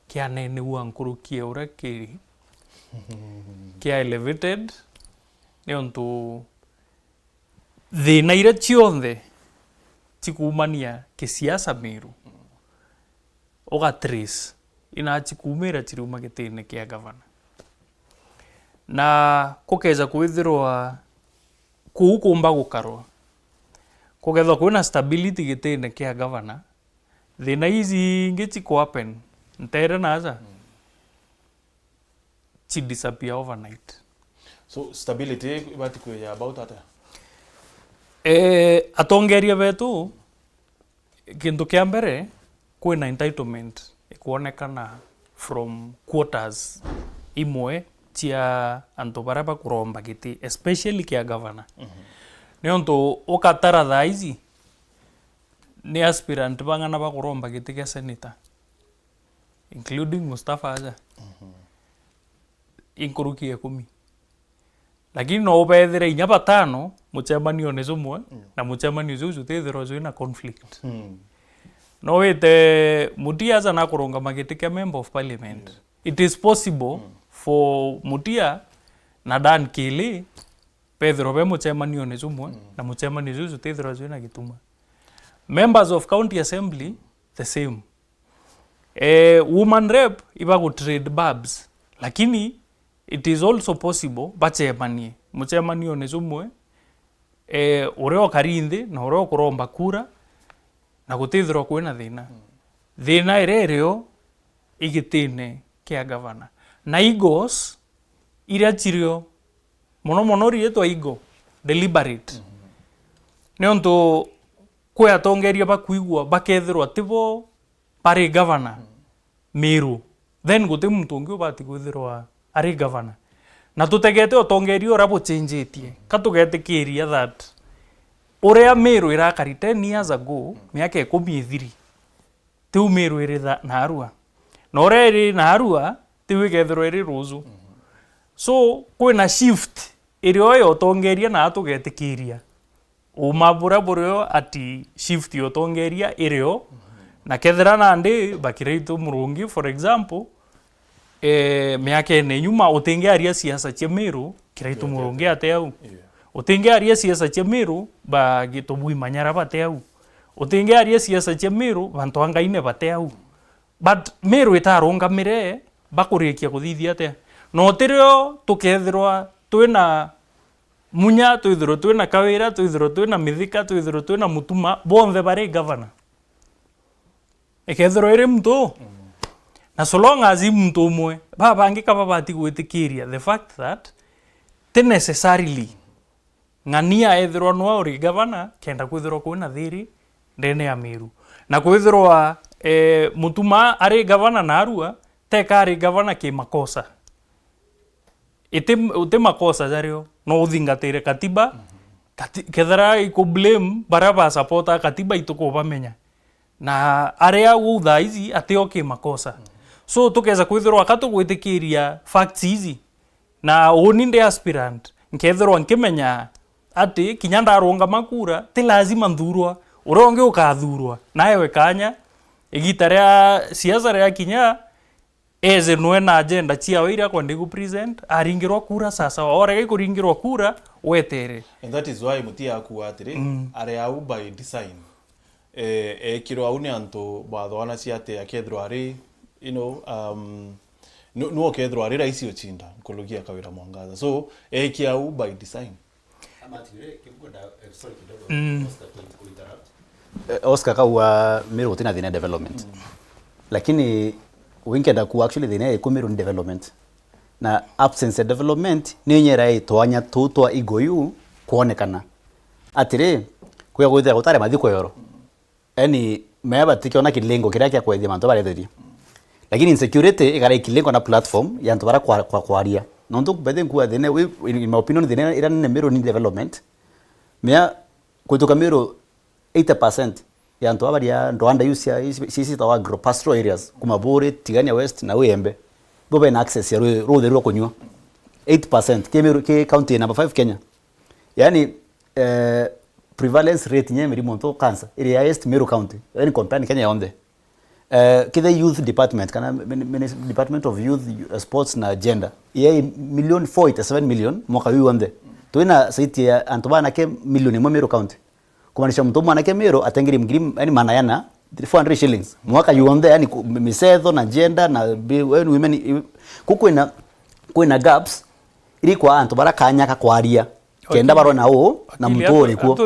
kia nene uankurukia ura kiri kia elevated ni ontu thina ira cionthe chikumania kisiasa Meru oga trace ina chikumira chiruma gitine kia governor na kukeza kwithirwa kuukumba gukarwa kugethwa kwina stability gitine kia governor thina izi ngichi ku happen ntere naza chi disappear overnight so stability ibati kwa about ata atongeria betu kintu kia mbere kwina entitlement ikuonekana from quarters imwe chia antu bara bakuromba giti especially kia governor ni onto ukatara thaizi ni aspirant bangana bakuromba giti kia senator including Mustafa aja inkuruki 10 lakini no ubethire inya batano muchemanio ni zumwe na muchemanio zuzu tethiro zwina conflict no wete Mutia za na kuronga magiti kia member of parliament it is possible for Mutia na Dan Kili Pedro be muchemanio ni zumwe na muchemanio zuzu tethiro zwina gituma members of county assembly the same woman rep iba go trade babs lakini it is also possible bachemanie muchemanio ni zumwe ureo karinde na ureo kuromba kura na gutithirwo kwina thina irereo igitine kia governor na igos iria chirio mono rietwa igo deliberate ni onto kwe atongeria bakuigwa bakethirwa tibo pari governor Meru then guti muntu ungi ubati kwithirwa ari governor na tutegete otongerio rabo changetie katugetikiria that uria Meru irakari 10 years ago miaka 13 tiu Meru iri na arua na uria iri na arua tiu igethirwo iri ruzu so kwina shift iri oyo otongeria na atugetikiria umabura buryo ati shift yotongeria irio na kethira nandi bakireitu murungi for example miaka ene nyuma utingearia siasa cia Meru kireitu murungi ate au utingearia siasa cia Meru ba gitubui manyara bate au utingearia siasa cia Meru bantu angaine bate au but Meru itarungamire bakurikia kuthithia ate no tirio tukethirwa twina munya twithirwo twina kawira twithirwo twina mithika twithirwo twina mutuma bonthe bari governor ekethirwo iri mtu na so long as mtu umwe baba angika babati gwitikiria the fact that te necessarily ng'ania ethirwa nwa uri governor kenda kwithirwa kwina thiri ndene ya Meru na kwithirwa mutuma ari governor na Arua teka ari governor ki makosa ite makosa jario no uthingatire katiba kethera iko blame baraba supporta katiba ituko bamenya na area utha izi ateo ki makosa so tukeza kwithirwa katugwitikiria facts izi na uninde aspirant nkethirwa nkimenya ati kinya ndarunga makura ti lazima nthurwa uronge ukathurwa naye wekanya igita ria siasa ria kinya eze nwe na agenda ciao iria kwende ku present aringirwa kura sasa orege kuringirwa kura wetere and that is why mutia aku atiri are au by design kiro au ni anto bathwana ciate akethirwa ari no kethirwa ari raisi ochinda nkologia kawira mwangaza so kiau by design Oscar kaua Meru tina thina development lakini winkenda ku actually thina ku Meru development na absence of development ni nyera itwanya tutwa igoyu kuonekana atire kuya gwithira gutare mathiko yoro yani meba tikiona kilengo kiria kya kwethia manto baretheri lakini insecurity igara ikilengo na platform ya nto bara kwaria no nto bethe ku thina in my opinion thina ira ni Meru ni development mea kutoka Meru 80% ya nto abaria ndo anda use sisi tawa agropastoral areas kumabore Tigania West na Wembe bobe na access ya road ro kunywa 8% Kemeru ke county number 5 Kenya yani prevalence rate nye Meru monto cancer area highest Meru county yani compare Kenya yonde kile youth department kana department of youth sports na gender ye 4.7 million mwaka huu wonde tuina site ya antobana ke milioni mo Meru county kumanisha mtu mwana ke Meru atengiri mgrim yani manayana 400 shillings mwaka yuonde yani misetho na gender na women kukwina gaps iri kwa antobara kanyaka kwaria kenda baro na o na mtori ko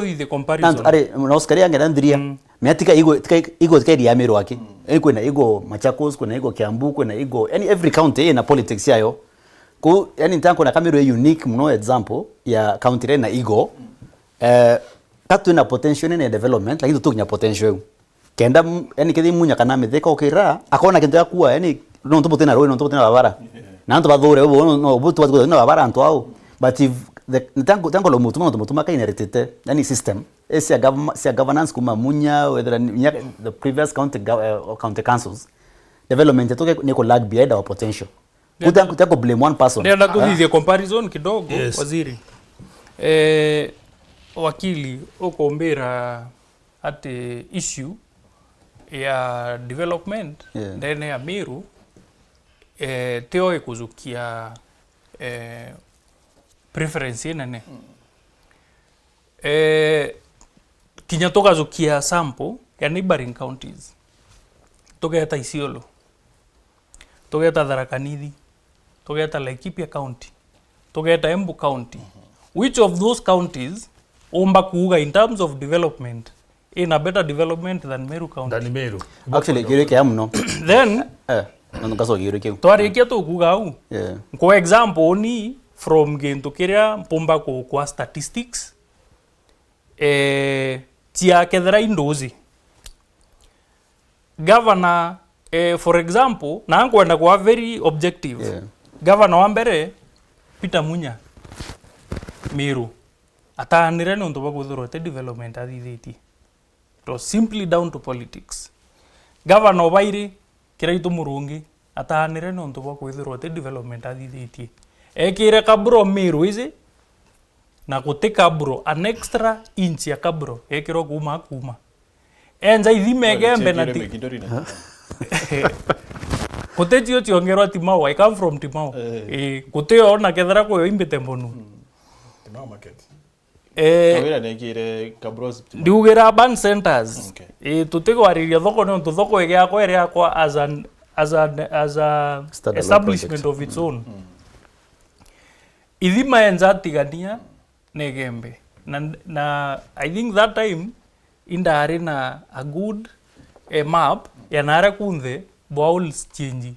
are na Oscar yange ndandria meatika igo tika Meru wake kwina igo Machakos kwina igo Kiambu kwina igo yani every county na politics yayo ku yani ntanko na Meru unique mno example ya county na igo katu na potential na development lakini tutunya potential kenda yani kedi munya kana metheka okira akona kintu yakua yani no ntobo tena roi no ntobo tena babara na nto bathore no butu watu na babara nto au but if the tango lo mutuma kaina retete yani system esi governance kuma munya whether the previous county councils development toke niko lag behind our potential kutako blame one person ndio nakuthithia comparison kidogo yes. Waziri wakili ukombera ati issue ya development ndene ya Meru teo ikuzukia preference nene kinya tukazukia sample ya neighboring counties tugeta Isiolo tugeta Tharaka Nithi tugeta Laikipia county tugeta Embu county which of those counties omba kuuga in terms of development in a better development than Meru county than Meru actually gireke amno then no kaso gireke twarikia to kuuga au kwa example ni from gento kiria mpomba kwa statistics tia kethera indozi governor for example na kwenda kwa very objective governor wa mbere Peter Munya Meru ataanire no ntoba kuthuro te development athithiti to simply down to politics governor bairi kiraitu murungi ataanire no ntoba kuthuro te development athithiti ekire kabro Meru izi na kutika bro an extra inch ya kabro ekiro kuma enza ithime gembe na ti kuteti otiongerwa Timau I come from Timau kuteo na kethera ko imbite mbonu Timau market kawira nekire kabros ndiugira urban centers tutiko ariria thoko no thoko ege yako ere yako as a establishment of its own ithima enza tigania negembe na I think that time indari na a good map yanara kunthe bowls change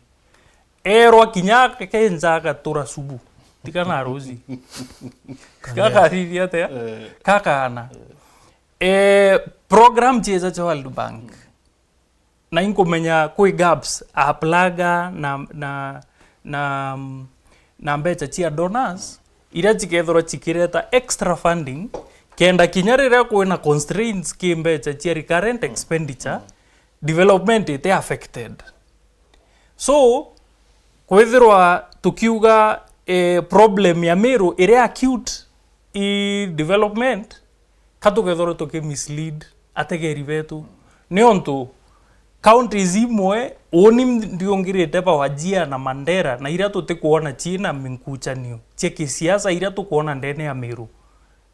erwa kinyaka kenza ka tora subu tikana rozi kaka rithi atia kaka ana program cheza cha World Bank na inkomenya kwi gaps aplaga na mbecha chia donors ira chikethora chikireta extra funding kenda kinyarira kwina constraints kimbecha chia recurrent expenditure development ite affected. So kwethirwa tukiuga problem ya Meru ire acute development katukethora tukimislead ategeri betu ni onto counties imwe oni ndiongirite pa Wajia na Mandera na ira tutikuona china minkuchanio che kisiasa ira tukuona ndene ya Meru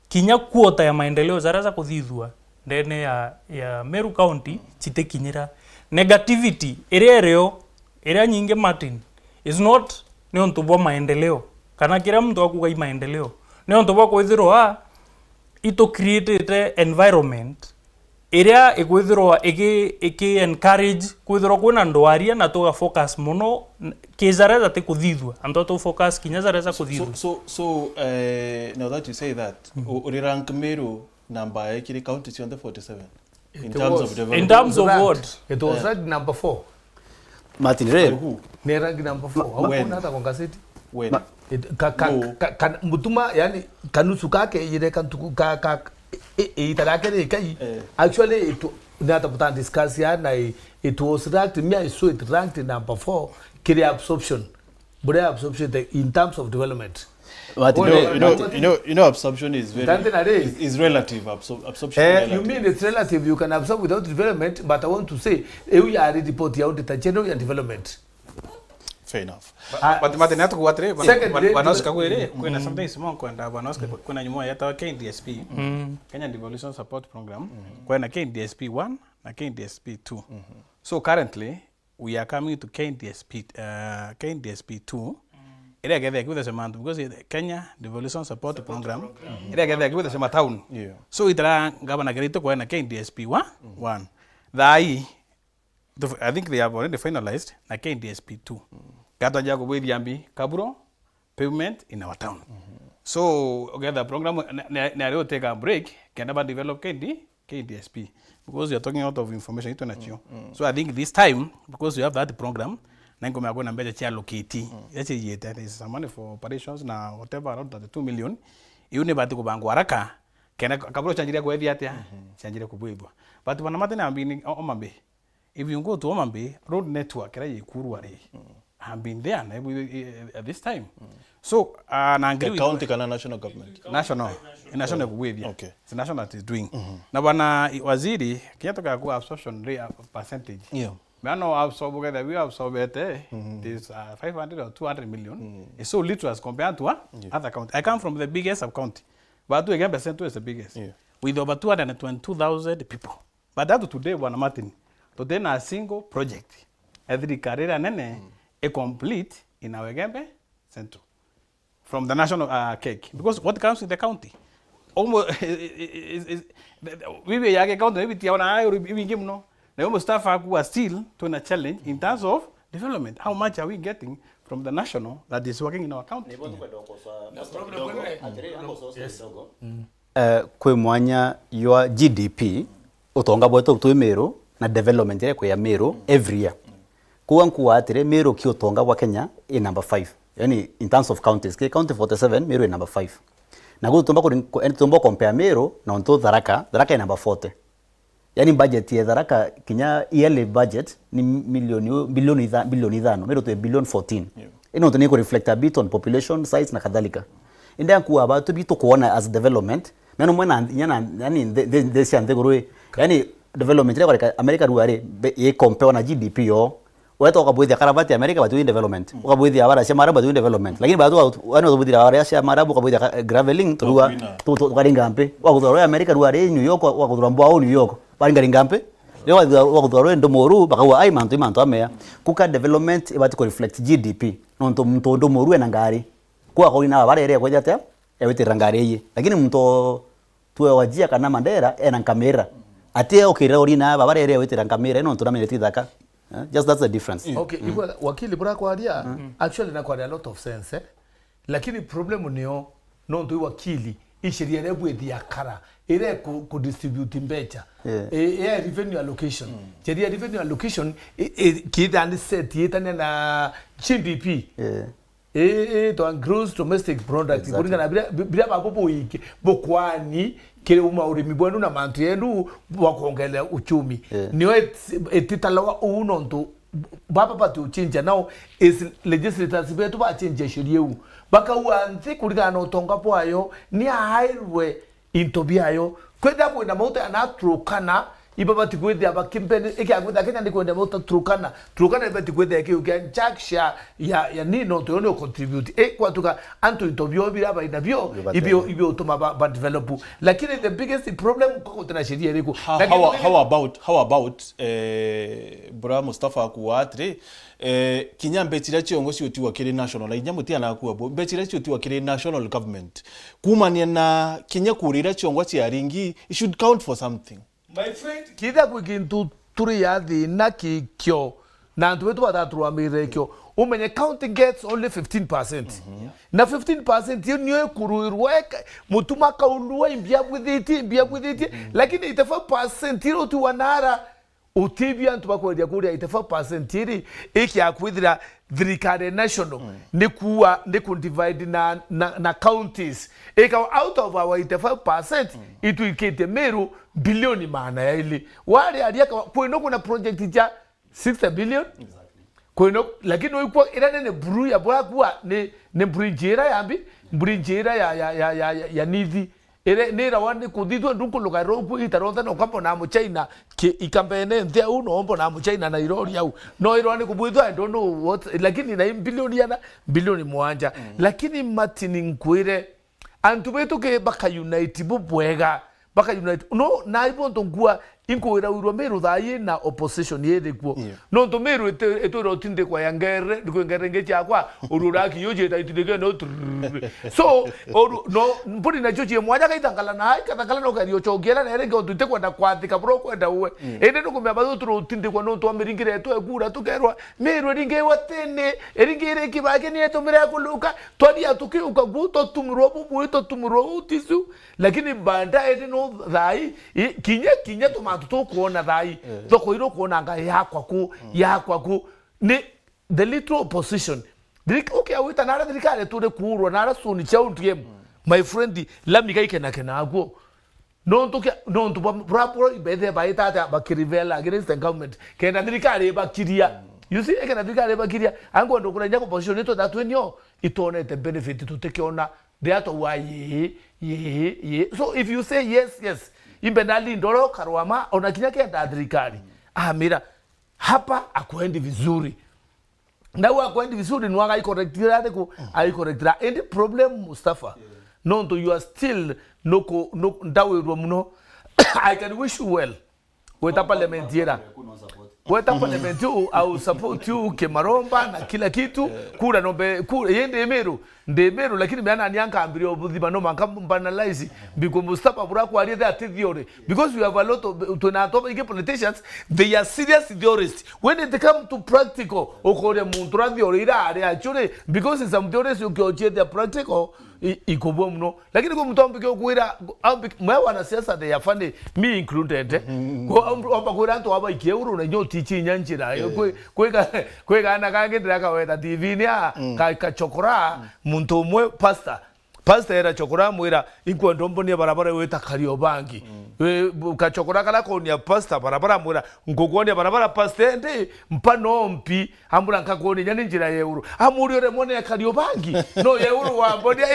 kinya kuota ya maendeleo zaraza kuthithua ndene ya Meru County chitekinyira negativity area nyingi Martin is not ni onto bwa maendeleo kana kila mtu akugai maendeleo ni onto bwa kwithirwa ito created environment area ekwithirwa eki encourage kwithirwa kwina ndwaria na tuga focus muno kizareza te kuthithua anto to focus kinyazareza kuthithua so now that you say that uri rank Meru number ekiri county on the 47 in terms of what it was ranked number 4 Martin Red ne ranked number 4 When? hapo hata kwa gazeti when mutuma yani kanusu kake ile kantuku ka itarake ne kai actually it nata putan discuss ya na it was ranked me I saw it ranked number 4 kiri absorption in terms of development. Martin, you know absorption is very is relative. Absorption relative. You mean it's relative, you can absorb without development, but I want to say we are report ya audit general and development. Fair enough. But Martin hata kuwatre Second, wanaosika kwele kuna sometimes mo kwenda wanaosika kuna nyuma yata KDSP Kenya Devolution Support Program kuna KDSP 1 na KDSP 2. So currently we are coming to KDSP 2 area gather with the month because Kenya Devolution Support Program area gather with the town. So itara governor gerito kuna KDSP 1 I think they have already finalized na KDSP 2. Gato jago with yambi kaburo pavement in our town. So okay, the program na will take a break can never develop KDSP because you are talking out of information into nature. So I think this time because you have that program nango me agona mbeje cha locate that's it there is some money for operations na whatever around 2 million iune bati kubangu haraka kena kaburo chanjiria kwa hivi atia chanjiria kubwibwa but wana matena ambini omambe if you go to Omambe road network era yikuru are have been there at this time. So na agree county kana national government. National kubwithia. Okay. It's national that is doing. Na bwana waziri kiatoka kwa absorption rate percentage. Yeah. Mano absorb together we absorb this 500 or 200 million. It's so little as compared to other county. I come from the biggest sub county. But again percent is the biggest. Yeah. With over 222,000 people. But that today bwana Martin today na a single project every career nene a complete in our Gembe Central from the national cake because what comes in the county almost we yake county maybe tiona ayo bingimno na almost staff are still to a challenge in terms of development. How much are we getting from the national that is working in our county? Kwe mwanya your GDP utonga bwetu tu Meru na development ile kwa ya Meru every year. Kwa nkuwa atire Meru kiotonga wa Kenya in number 5. Yani in terms of counties, county 47 Meru in number 5. Na kutumba compare Meru na onto Tharaka in number 40. Yani budget ya Tharaka Kenya yearly budget ni bilioni 5, Meru to billion 14. Ino to niko reflect a bit on population size na kadhalika. Inda kuwa about bito kuona as development. Meno mwana yani ndesi andegorwe yani development ile kwa America ruare ye compare na GDP yo weto wakabudhi karabati America batu in development wakabudhi awara sha marabu batu in development lakini batu wano wakabudhi awara sha marabu wakabudhi graveling turua tukaringa mpe wakudhoro America ruare New York wakudhoro mbao New York waringa ngampe leo wakudhoro ndo moru bakawa ai manto amea kuka development ibati ko reflect GDP nonto mtondo moru na ngari kwa ko ina bare area kwa jata ewete rangari ye lakini mto tuwe Wajia kana Mandera ena kamera ate okira orina babare area ewete rangamera ino tunameneti thaka. Just that's the difference. Okay, wakili bura kwa dia actually na kwa a lot of sense lakini problem niyo no ndo wakili ishiria rebu ya kara ile ku distribute mbecha revenue allocation sheria revenue allocation kida ni set yetana na GDP to gross domestic product kulingana bila babobo yiki bokwani kile urimi bwenu na mantu yenu wakuongelea uchumi niyo etitalawa uno ndo baba patu change now is legislators betu ba change sheria u baka uanze kulingana na utonga pwayo ni hairwe intobiayo kwenda bwena mauta anatrukana ibaba tikwede abakimpene ikagweda Kenya ndikwenda mauta trukana ibati kwede yake jacksha ya nino to no contribute kwatuka anto intobio bila ba inabio ibio utoma ba develop lakini the biggest problem kwa tena sheria liko how about bra Mustafa kuatre kinya mbetira chiongozi otiwa kire national inya mutia na kuwa mbetira otiwa kire national government kumania na kinya kurira chiongozi ya ringi it should count for something. My friend, kida kukintu turi yathi na kikyo na ntu wetu batatu amire kyo umenye counting gets only 15%. Na 15% hiyo niyo kuruirwe mutuma kaulwa imbia bwithiti lakini itafa percent hilo tu wanara utibia ntu bakwedia kuria itafa percent hili iki akwithira thirikari national ni ku divide na counties eka out of our 85% itu ikete Meru bilioni maana ya ili wale aliaka kweno kuna project ya 60 billion kweno lakini uko ila ne bru ya bwa ne bridgera yambi bridgera ya nithi ere nera wani kudidwa nduko lugaro ku itaronda no kampo na mu China ke ikambene nthia uno ombo na mu China na irori au no ironi kubwithwa I don't know what lakini na bilioni mwanja lakini matini nkwire antu betu ke baka unite bubwega baka unite no na ibo ntongua inkwira wirwa Meru thaye na opposition yede kuo no ndo Meru etoro tinde kwa yangere ndiko ngere ngecha kwa ururaki yoje taitide no so no mpuri na chochi mwaja kaitangala na katakala no kario chogera na erenge otute kwenda kwathika bro kwenda uwe ende no kumya bazo turo tinde kwa no to amiringire to egura tukerwa Meru eringe watene eringire kibake ni etomire kuluka twadi atukiuka guto tumro bubu to tumro utisu lakini banda ende no thai kinya to matuto kuona thai thoko iro kuona nga yakwa ku ni the little opposition okay awita nara thirikari ture kurwa nara suni chau ndiem my friend lami kai kena aguo no ntu proper ibethe baita ata bakirivela against the government kena thirikari bakiria you see kena thirikari bakiria ango ndo kuna nyako position ito that when yo itone the benefit to take on that why so if you say yes imbendali ndoro karwama onakinya kenda thirikari mira hapa akwendi vizuri na akwendi vizuri ni waga ikorrectira ko ikorrectira and the problem Mustafa no to you are still no ndawe muno I can wish you well weta parliamentiera weta parliamentu au support you kemaromba na kila kitu kura nombe kura yende Meru lakini bana nianka ambiri obudhiba no mankambanalize because Mustafa buraku ali that theory because we have a lot of to politicians they are serious theorists when it come to practical okore muntura theory ira ari actually because some theories you go their practical ikobo mno lakini kwa mtu ambike kuira mwa na siasa they are funny me included ko amba kuira nto aba ikeuru na nyo tichi nyanjira kwega na kangendera kaweta TV ni ka chokora muntu mwe pasta era chokora mwira inko ndombo ni barabara weta Kariobangi ka chokora kala ko ni pasta barabara mwira ngogoni barabara pasta ende mpano mpi ambura nkakoni nyani njira ya euro amuri ore mone ya Kariobangi no ya euro wa mbodia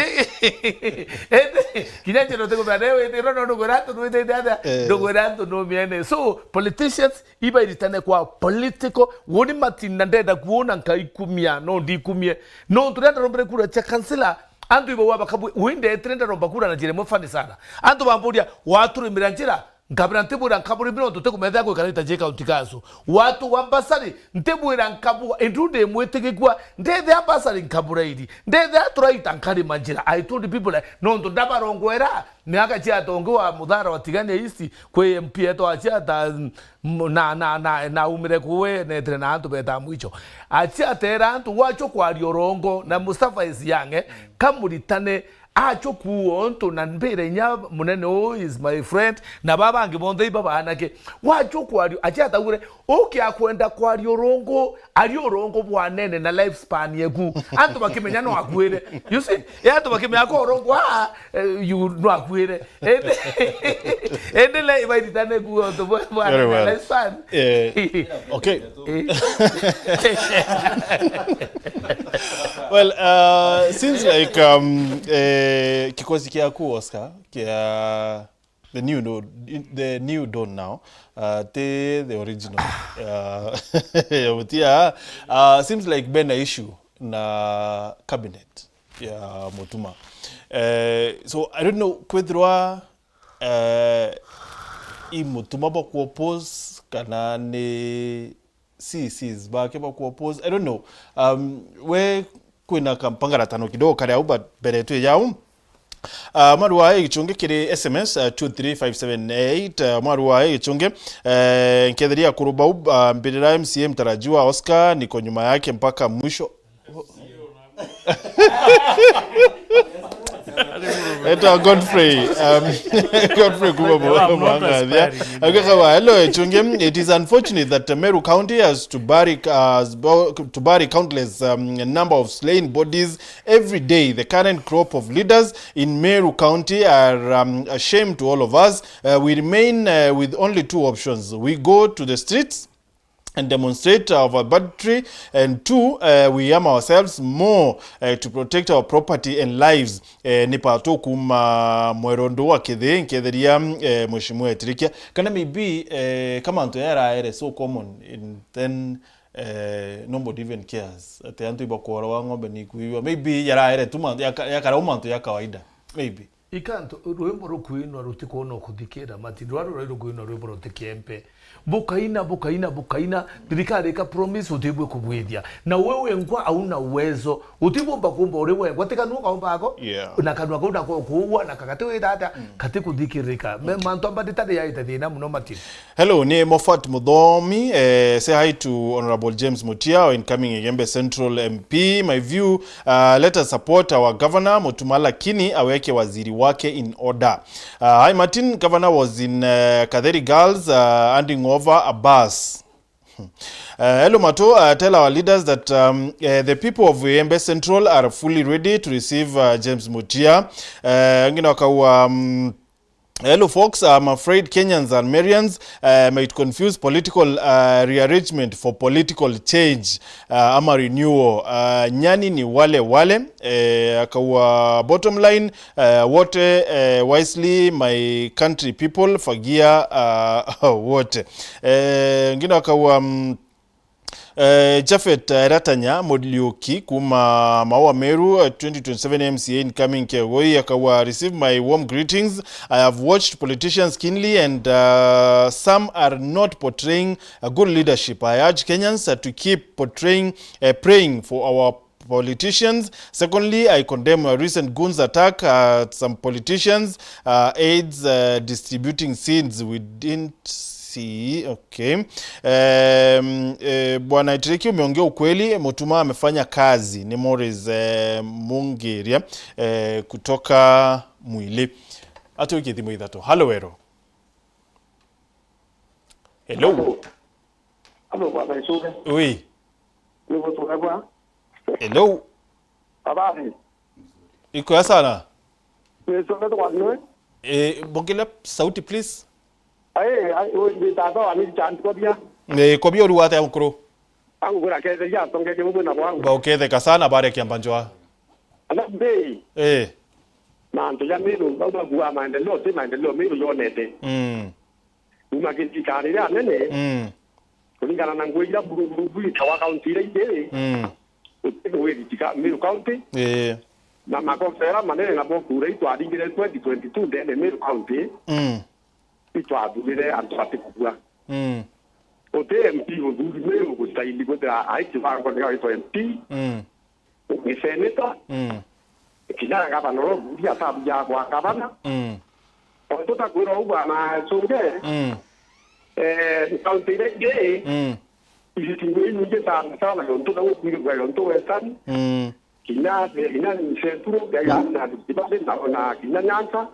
ende kinanje no tego badewe ende no gorato no ende dada no gorato no miene so politicians iba iritane kwa political woni matinda ndenda kuona nkaikumia no ndikumie no turenda rombere kura cha kansela andu ibo waba kabu winde trenda romba kura na jire mofandi sana andu bambudia watu rimira njira nkabira ntibwira nkaburi bino tutekumeza ko kanita je county council watu wa basari ntibwira nkabu endude mwetegekwa ndethe basari nkabura iri ndethe aturaita nkari manjira. I told the people no ndo ndabarongwera miaka chia tongo wa mudhara watigane isi kwe MP eto achia ta na umire kuwe netre na antu beta mwicho achia tera antu wacho kwa riorongo na Mustafa Isiange kamuritane acho kuonto na mbere nya munene is my friend na baba ange bonde baba anake wacho kwa achia tagure oke akwenda kwa riorongo bwanene na lifespan yeku antu bakimenya no akwere you see antu bakimenya ko rongo you no akwere endele ibaitane ku onto bwana lifespan okay. Well, seems like kikosi kiaku Oscar the new dawn now the original seems like been an issue na cabinet ya Mutuma. So I don't know kwethwa I Mutuma ba ku oppose kana ni CCs ba ke ba ku oppose, I don't know. We kwina Mpangaratano kidogo kare au but bere tu yao. Maruwa ichunge kiri SMS 23578 maruwa ichunge nkederia kuruba mbirira MCM tarajiwa Oscar niko nyuma yake mpaka mwisho. Godfrey hello Chungem. It is unfortunate that Meru County has to bury countless number of slain bodies every day. The current crop of leaders in Meru County are a shame to all of us. We remain with only two options. We go to the streets and demonstrate our banditry, and two, we arm ourselves more to protect our property and lives. Nipato kuma mwerondo wa kedhe nkederia mheshimiwa Etirikia kana maybe kama anto yara so common in then nobody even cares ate anto ibakora wa ngombe ni kuiwa maybe yara tuma yakara umanto ya kawaida maybe ikanto rwembo rukwino rutiko no kudikira mati rwaro rwino rwembo rutikempe bukaina dirikari ka promise utibwe kubwithia na wewe ngwa auna uwezo utibomba kumba uri wewe gwateka nuka umbako na kanwa kuda kuwa na kakatiwe data kati kudikirika manto ambaditade ya itadina muno matini. Hello ni Mofat Mudhomi, say hi to Honorable James Mutia, incoming Igembe Central MP. My view, let us support our governor Mutuma lakini aweke waziri wake in order. Hi Martin, governor was in Kaderi Girls handing over a bus. Hello Mato, tell our leaders that the people of Igembe Central are fully ready to receive James Mutia. Hello folks, I'm afraid Kenyans and Marians might confuse political rearrangement for political change ama renewal. Nyani ni wale akawa bottom line wote wisely my country people fagia wote. Ngine akawa Jafet Ratanya Modlioki kuma Maua Meru 2027 MCA incoming Kegoi akawa receive my warm greetings. I have watched politicians keenly and some are not portraying a good leadership. I urge Kenyans to keep praying for our politicians. Secondly, I condemn a recent goons attack at some politicians, aids distributing seeds we didn't see. Okay. Bwana Itiriki umeongea ukweli, Mutuma amefanya kazi. Ni Morris Mungeria kutoka Mwili. Ato wiki thimo idhato. Hello Ero. Hello. Hello bwana Isuke. Oui. Niko tukabwa. Hello. Habari. Iko ya sana. Nisoka kwa nini? Bongela sauti please. Ni tata ani chant ko bia. Ko bia ruwa ta mukuru. Angu kura keze ya tonge ke mbu na bwangu. Ba okethe kasana bare kiambanjwa. Ala bei. Na ndo ya miru ba gua maendeleo si maendeleo miru yonete. Uma kintikari ya nene. Kulingana na nguija buru itawa county ile ile. Wewe kitika Meru County. Na makofera manene na boku ile tu adingire 2022 ndene Meru County. itwathurire antu atikugua ote MP uthuri Meru gustaili gutira aiti vango ni aito MP ni senator kinya gavana ro budi asabu ya kwa gavana otuta kwiro bwana songe kaunti ile ge itingwe ni je sana yonto na kwiro yonto western kinya ni senturo ya na dibale na kinya nyanza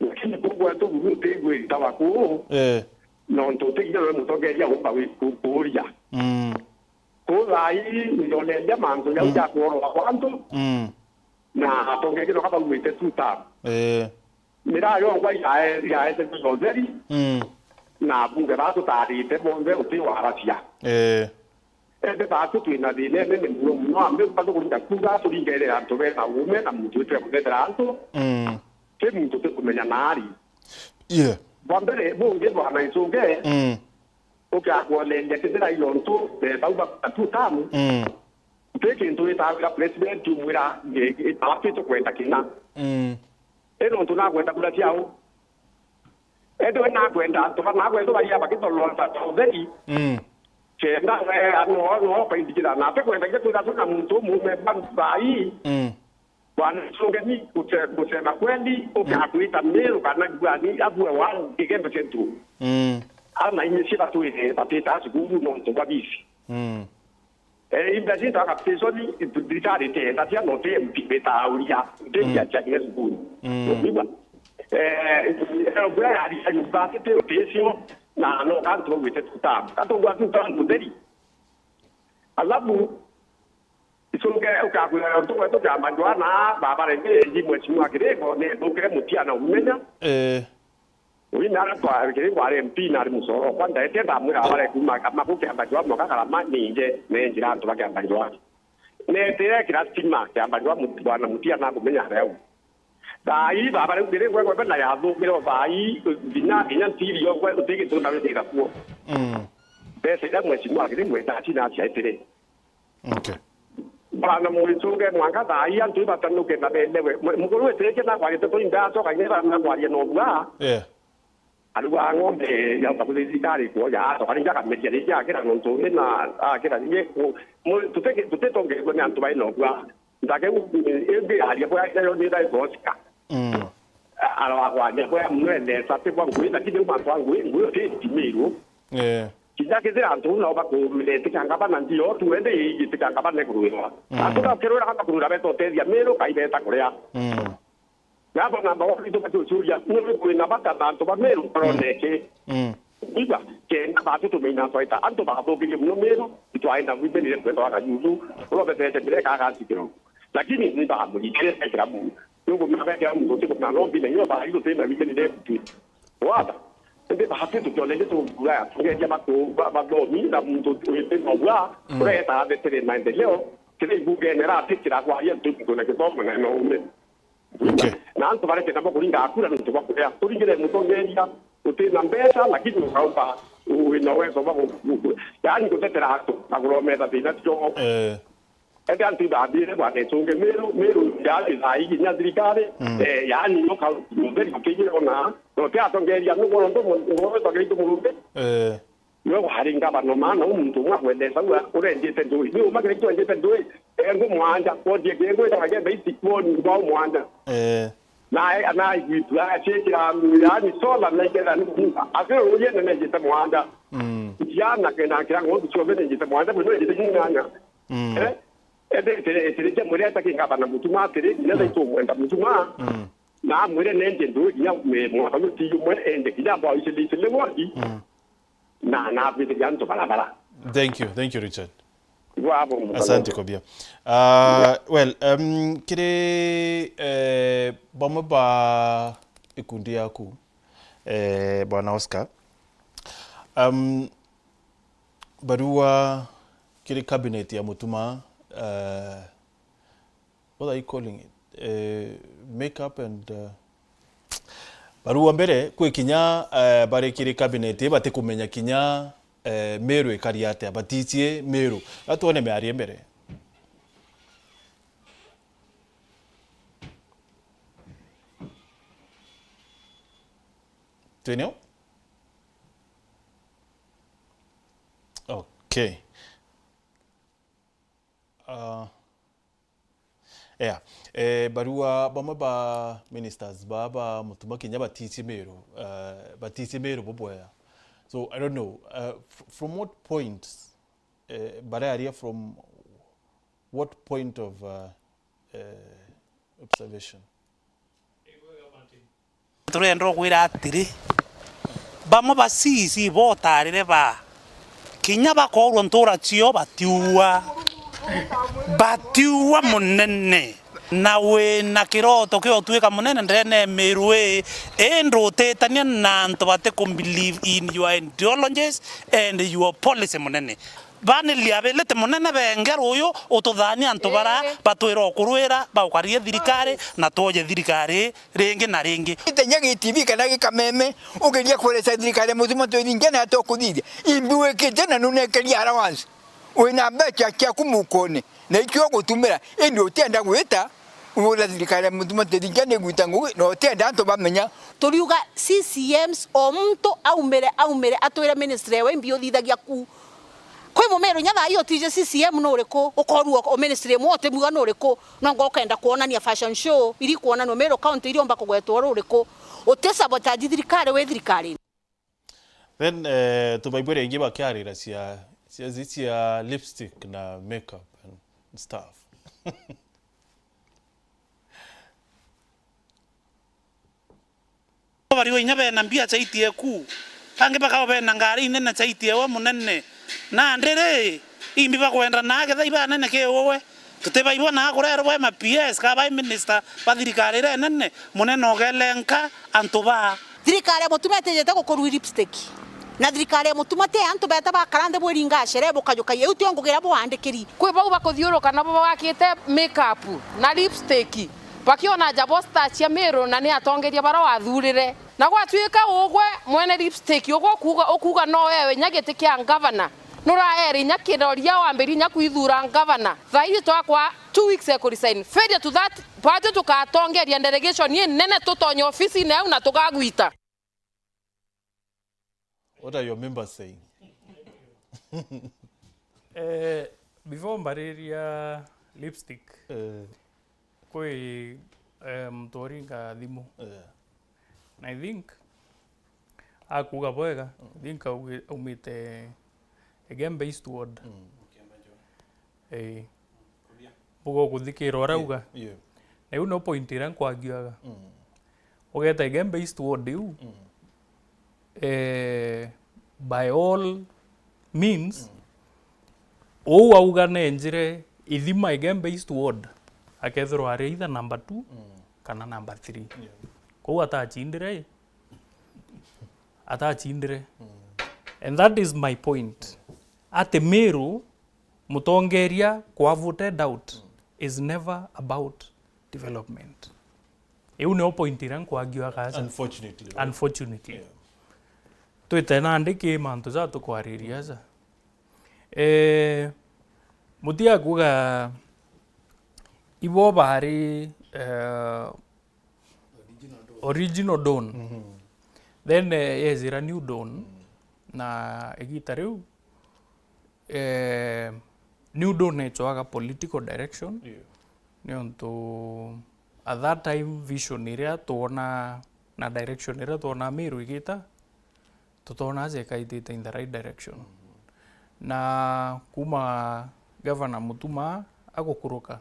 lakini kubwa tu ngutengwe tawaku non to te ina mo to ge ya ba wi ku ya ko lai ni le ya man to ya ko ro kwanto na to ge no ka ba wi te tu ta mira yo kwa ya te so zeri na bu ge ba to ta ri te mo ve o te wa ra sia te ba tu na di le mo no ambe ba to ko ta ku ga to ri ge le to ve ta u me na mu tu te ko te tra alto che mu to te ko me na nari Bambere bunge bwana isoge oka kwa lende tena yonto de bauba tu tamu peke ndo ita ka president tumwira ge afi to kwenda kina eno ndo na kwenda kula tiao edo na kwenda to na kwenda baya bakito lonta to vei che na no pa indikira na pe kwenda ke kwenda to na mtu mu me banzai bwana songe ni kusema kweli ukakuita Meru kana gwani abu wangu kigembe chetu ana imeshika tu ile tapita siku no ntobabisi imagine ta pesoni ditare te ta tia no te pipeta auria te ya cha ke siku biba bwana ali basi te pesio na no kanto wete tuta kanto gwa tuta nderi alabu isonge ukagura to jamba jwana baba renge ndi mheshimiwa kirego ne dokere mutiana umenya wina kwa kire kwa MP na musoro kwanda etenda mwira bare kuma kama kuke ambajwa mwa kala maninje ne njira to bake ambajwa ne tere kira stima ya ambajwa mutwana mutiana kumenya leo dai baba renge kire kwa bana ya do kire bai bina tiri yo kwa uteke to na bete kwa bese da mheshimiwa kire mweta china cha tere okay bana mulitunge mwanga dai antu batanu ke na belewe mukuru eteke na kwa to inda to kanyera na kwa no bwa alwa ngombe ya bakuzikari ko ya to kali jaka meje ya kira no to na kira ye ko mo tuteke tutetonge ko na antu bai no bwa ndake ebe ali ko ya yo ni dai ko ska alwa kwa ne ko mwende sa te kwa ngui na kide ma kwa ngui te Meru Kita kita antu na ba ko le te kanga ba nanti yo tu ende i te kanga ba ne ko ro aku ka kero ra ka ko ra be to te dia Meru kai be ta ko ya ya ba na ba ko to ba tu ya no ko na ba ka ta to ba Meru pro ne ke iba ke na ba tu me na so ita antu ba to ki no Meru itu ai na wi be ni ko to ka yu ro be te te ka ka si kiro lakini ni ba mo ni te ka ra mo yo ko na ba ka mo to ko na ro bi ne yo ba yu te na wi be ni de wa Ende bahasa tu kalau dia tu gula, dia makku bawa ni dah untuk itu gula, mereka ada terus main dia, jadi ibu generasi tidak kuat tu guna kita mana no. Nanti pada kita mau kuring aku dan untuk aku ya, kuring kita untuk dia, untuk nampak saya lagi tu kau pa, nawe sebab ya ni kita terang tu, aku ramai tapi nak jauh. Ede antu da dire buat itu ke Meru ya lagi nya dirikare ya ni no kau mungkin ke ni ona no te atong ke ya no ko no to ke itu mulute yo hari nga ba no ma no muntu ma wende sa wa ore ndi te dui ni ma ke to ndi te dui ngo mwanja ko die ke ngo ta ke basic ko ni ba mwanja na itu ya che kira ya ni so la na ke na ni ase o ye ne je te mwanja ya na ke na kira ngo tu be je te mwanja mo je te ni na ete muri ataki ngaba na mutuma tere ina da to mwenda mutuma na muri nende ndo ya me mo ha ti yu mo ende kija ba isili isili wodi na bi de yanto barabara. Thank you Richard. Asante Kobia. Well kire bomo ba ikundi yaku bwana Oscar barua kire cabinet ya mutuma what are you calling it? Makeup and barua mbere kwe kinya bare kiri cabinet bate kumenya kinya Meru ekariate abatitie Meru atone me ari mbere Twinio? Okay. Barua bamwe ba ministers baba mutuma Kenya batisi Meru boboya. So I don't know from what point area from what point of observation? Turendo kwira atiri bamwe basisi botarire ba Kinya bakorwo ntura cio batiua munene nawe na kiroto kio tuika munene ndene Meru ndutitania na antu bate believe in your ideologies and your policy munene banilia belete munene benger uyu ututhania antu bara batwira okurwira baukarie thirikari na toje thirikari ringi na ringi itenya gitivi kana gikameme ugeria kuresa thirikari muthuma twinge na tokuthithia imbiwe kitena nunekeria arawansi wina mbecha kia kumukone na ikyo gutumira indi utenda gwita ula thirikari muthuma twinge ne gwita ngugi no utenda antu bamenya turiuga CCMs o muntu aumire atwira ministry we mbio thithagia ku kwe Meru nyatha iyo tije CCM no riko ukorwo o ministry mwote muga no riko no ngokenda kuonania fashion show iri kuonanwa Meru county iri omba kugwetwo ruriko utesa botaji thirikari we thirikari then tubaibure ingi bakiarira cia lipstick na makeup and stuff. bari we nyabe na mbia chaitie ku kange baka be na ngari nene chaitie wa munene na ndere imbi bakwenda nake thaiba nene ke wowe tuteba ibona kurero we ma PS ka ba minister ba thirikari re nene munene ogelenka antuba thirikari mutumete jete gukorwa lipstick na thirikari mutumate antu beta bakarande bwiringa shere bukajuka ye uti ongugira buhandikiri kwe bau bakuthiuruka na bakite makeup na lipstick bakiona jabosta cia Meru na ni atongeria bara wathurire na gwatuika ugwe mwene lipstick ukuga no wewe nyagite kia governor nuraeri nyakiroria wambiri nyakuithura governor thai twakwa 2 weeks ago resign failure to that party tukatongeria delegation ye nene tutonyo office na una tugaguita. What are your members saying? Before mbariria lipstick kwe mtoringa thimu na I think akuga bwega think umite again based word bugo kuthikira orauga na you no point ira kwagiaga ogeta again based word you by all means o auga nenjire ithima again based word akethro are either number 2 kana number 3 ko atachindire and that is my point at Meru mutongeria kwa voted out is never about development eu ne point ira kwagiwa kaza unfortunately twitena ndiki mantu za tukwariria za mutia kuga ibo bari original dawn then yes ira new dawn na egita riu new dawn echwaga political direction niontu at that time vision iria tuona na direction iria tuona Meru igita tutona zekaitite in the right direction na kuma governor mutuma agukuruka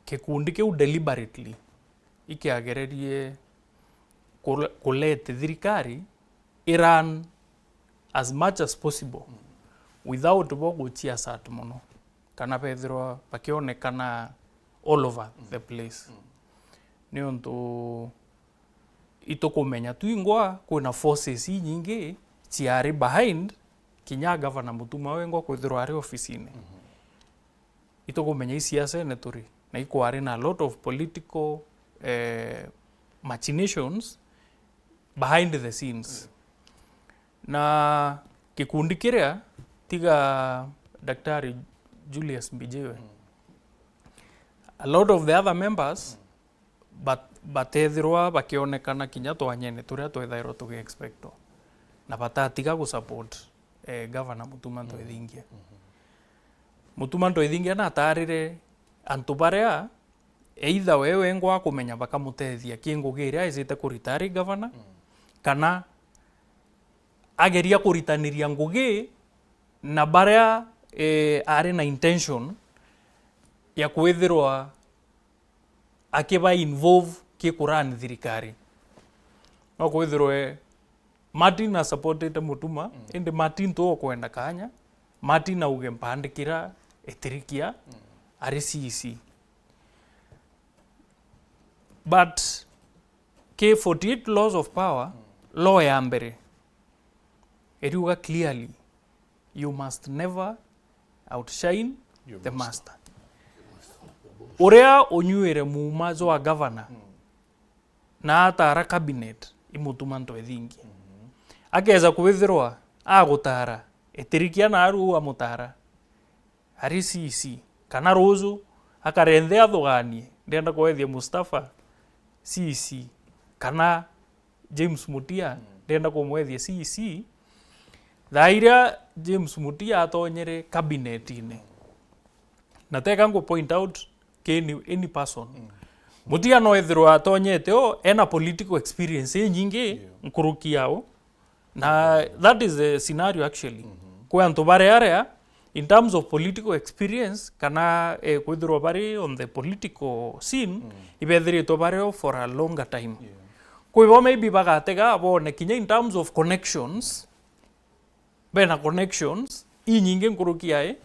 kikundi kiu deliberately ikiagererie kulete thirikari iran as much as possible without bogutia sat mono kana pethro pakionekana all over the place niontu itukumenya tuingwa kuna forces nyingi ciari behind kinya governor mutuma wengo kwithirwa ari office-ini itukumenya isiasa neturi na ikwari na a lot of political machinations behind the scenes na kikundi kiria tiga Daktari Julius Mbijewe a lot of the other members batethirwa bakionekana kinya twanyene turia twethairwo tugi-expecto na batatiga gu-support governor Mutuma Ntwethingia. Mutuma Ntwethingia natarire antu baria either wewe ngwa kumenya bakamutethia kingugi iria icite kuritari governor kana ageria kuritaniria ngugi na baria ari na intention ya kwithirwa akiba involve kikurani thirikari. No kwithirwe Martin na supported Mutuma indi Martin to kwenda kanya Martin auge mpandikira etirikia ari CEC. But K48 laws of power law ya mbere eriuga clearly you must never outshine the master. Uria unyuire muumazo wa governor na atara cabinet imutuma Ntwethingia akeza kwithirwa agutara etirikia na aru amutara ari CC kana ruzu akarenthe athuganie ndenda kwethia Mustafa CC kana James Mutia ndenda kumwethia CC thaira James Mutia atonyere cabinet ine na teka ngo point out any person Mutia no ethirwa atonyete ena political experience nyingi nkuruki yao na that is the scenario actually kwa antu bare area in terms of political experience kana kwithirwa bari on the political scene ibethiri to bare for a longer time kwa maybe bagatega bone kinya in terms of connections bena connections inyingi nkuruki yae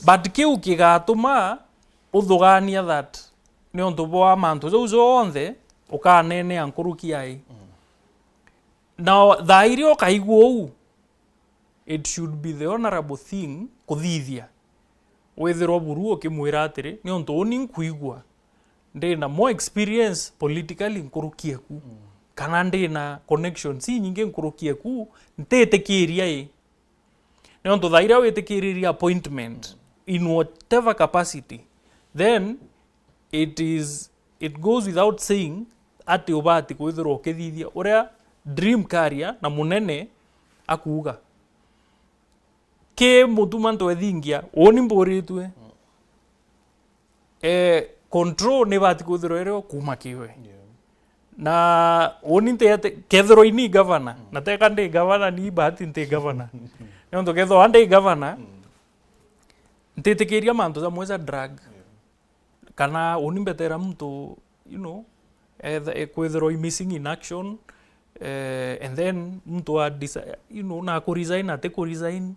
but kiu kigatuma uthugania that ni onto boa mantu zo onthe ukanene ankuruki yae. Now thairi okaigwo u it should be the honorable thing kuthithia wethirwo buru ukimwira atiri ni onto uni nkuigwa ndina more experience politically nkurukie ku kana ndina connections nyingi nkurukie ku ntetikiria ni onto thaira wetikiriria appointment in whatever capacity then it goes without saying ati ubati kwithirwo ukithithia uria dream career na munene akuga ke Mutuma Ntwethingia oni mburitwe control ne bati kwithirwo ero kuma kiwe na oni nte kethiro ini governor na teka ndi governor ni bati nte governor ndio ketho ande governor ntetikiria mantu za mweza drug kana oni mbetera mtu kwithirwo missing in action and then mtu na ku resign ate ku resign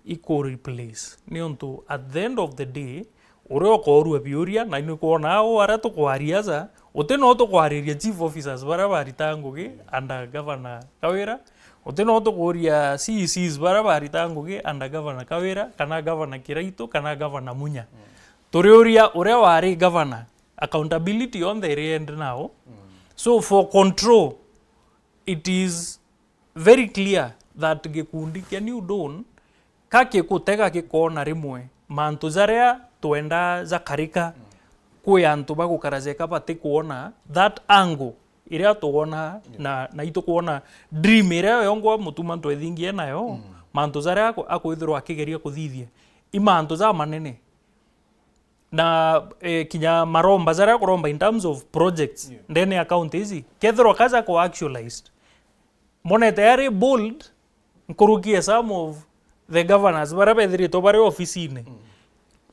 iko replace ni onto at the end of the day urio korua biuria na ni kuona o ara to kwariaza uteno to kwariria chief officers bara baritangugi under governor Kawira uteno to kuria CECs bara baritangugi under governor Kawira kana governor Kiraito kana governor Munya toriuria uria wari governor accountability on the end now so for control it is very clear that gikundi kia New Dawn kake kutega kikona rimwe mantu zaria twenda zakarika kwe antu bagukarazeka bati kuona that angle iria tuona na itu kuona dream iria yongwa Mutuma Ntwethingia nayo mantu zaria akwithirwa akigeria kuthithia imantu za manene na kinya maromba zaria kuromba in terms of projects ndene account hizi kethirwa kaza ko actualized monetary bold nkurukia some of the governors bara bethiri to bare office-ine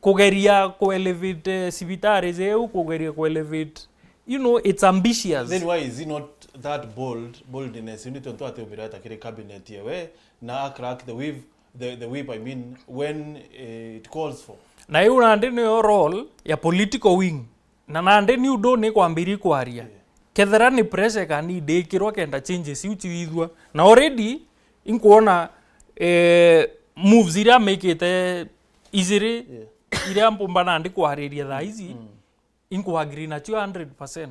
kugeria ku elevate civitari zeu kugeria ku elevate it's ambitious. Then why is he not that boldness you need to ate umirata kire cabinet yewe na crack the whip I mean when it calls for na yu nande no role ya political wing na nande New Dawn ni kwambiri kwaria kethera ni pressure kani dekirwa kenda changes uchi withwa na already inkuona moves iria make it easily iria mpumbana ndi kwariria tha izi inku agree na 200%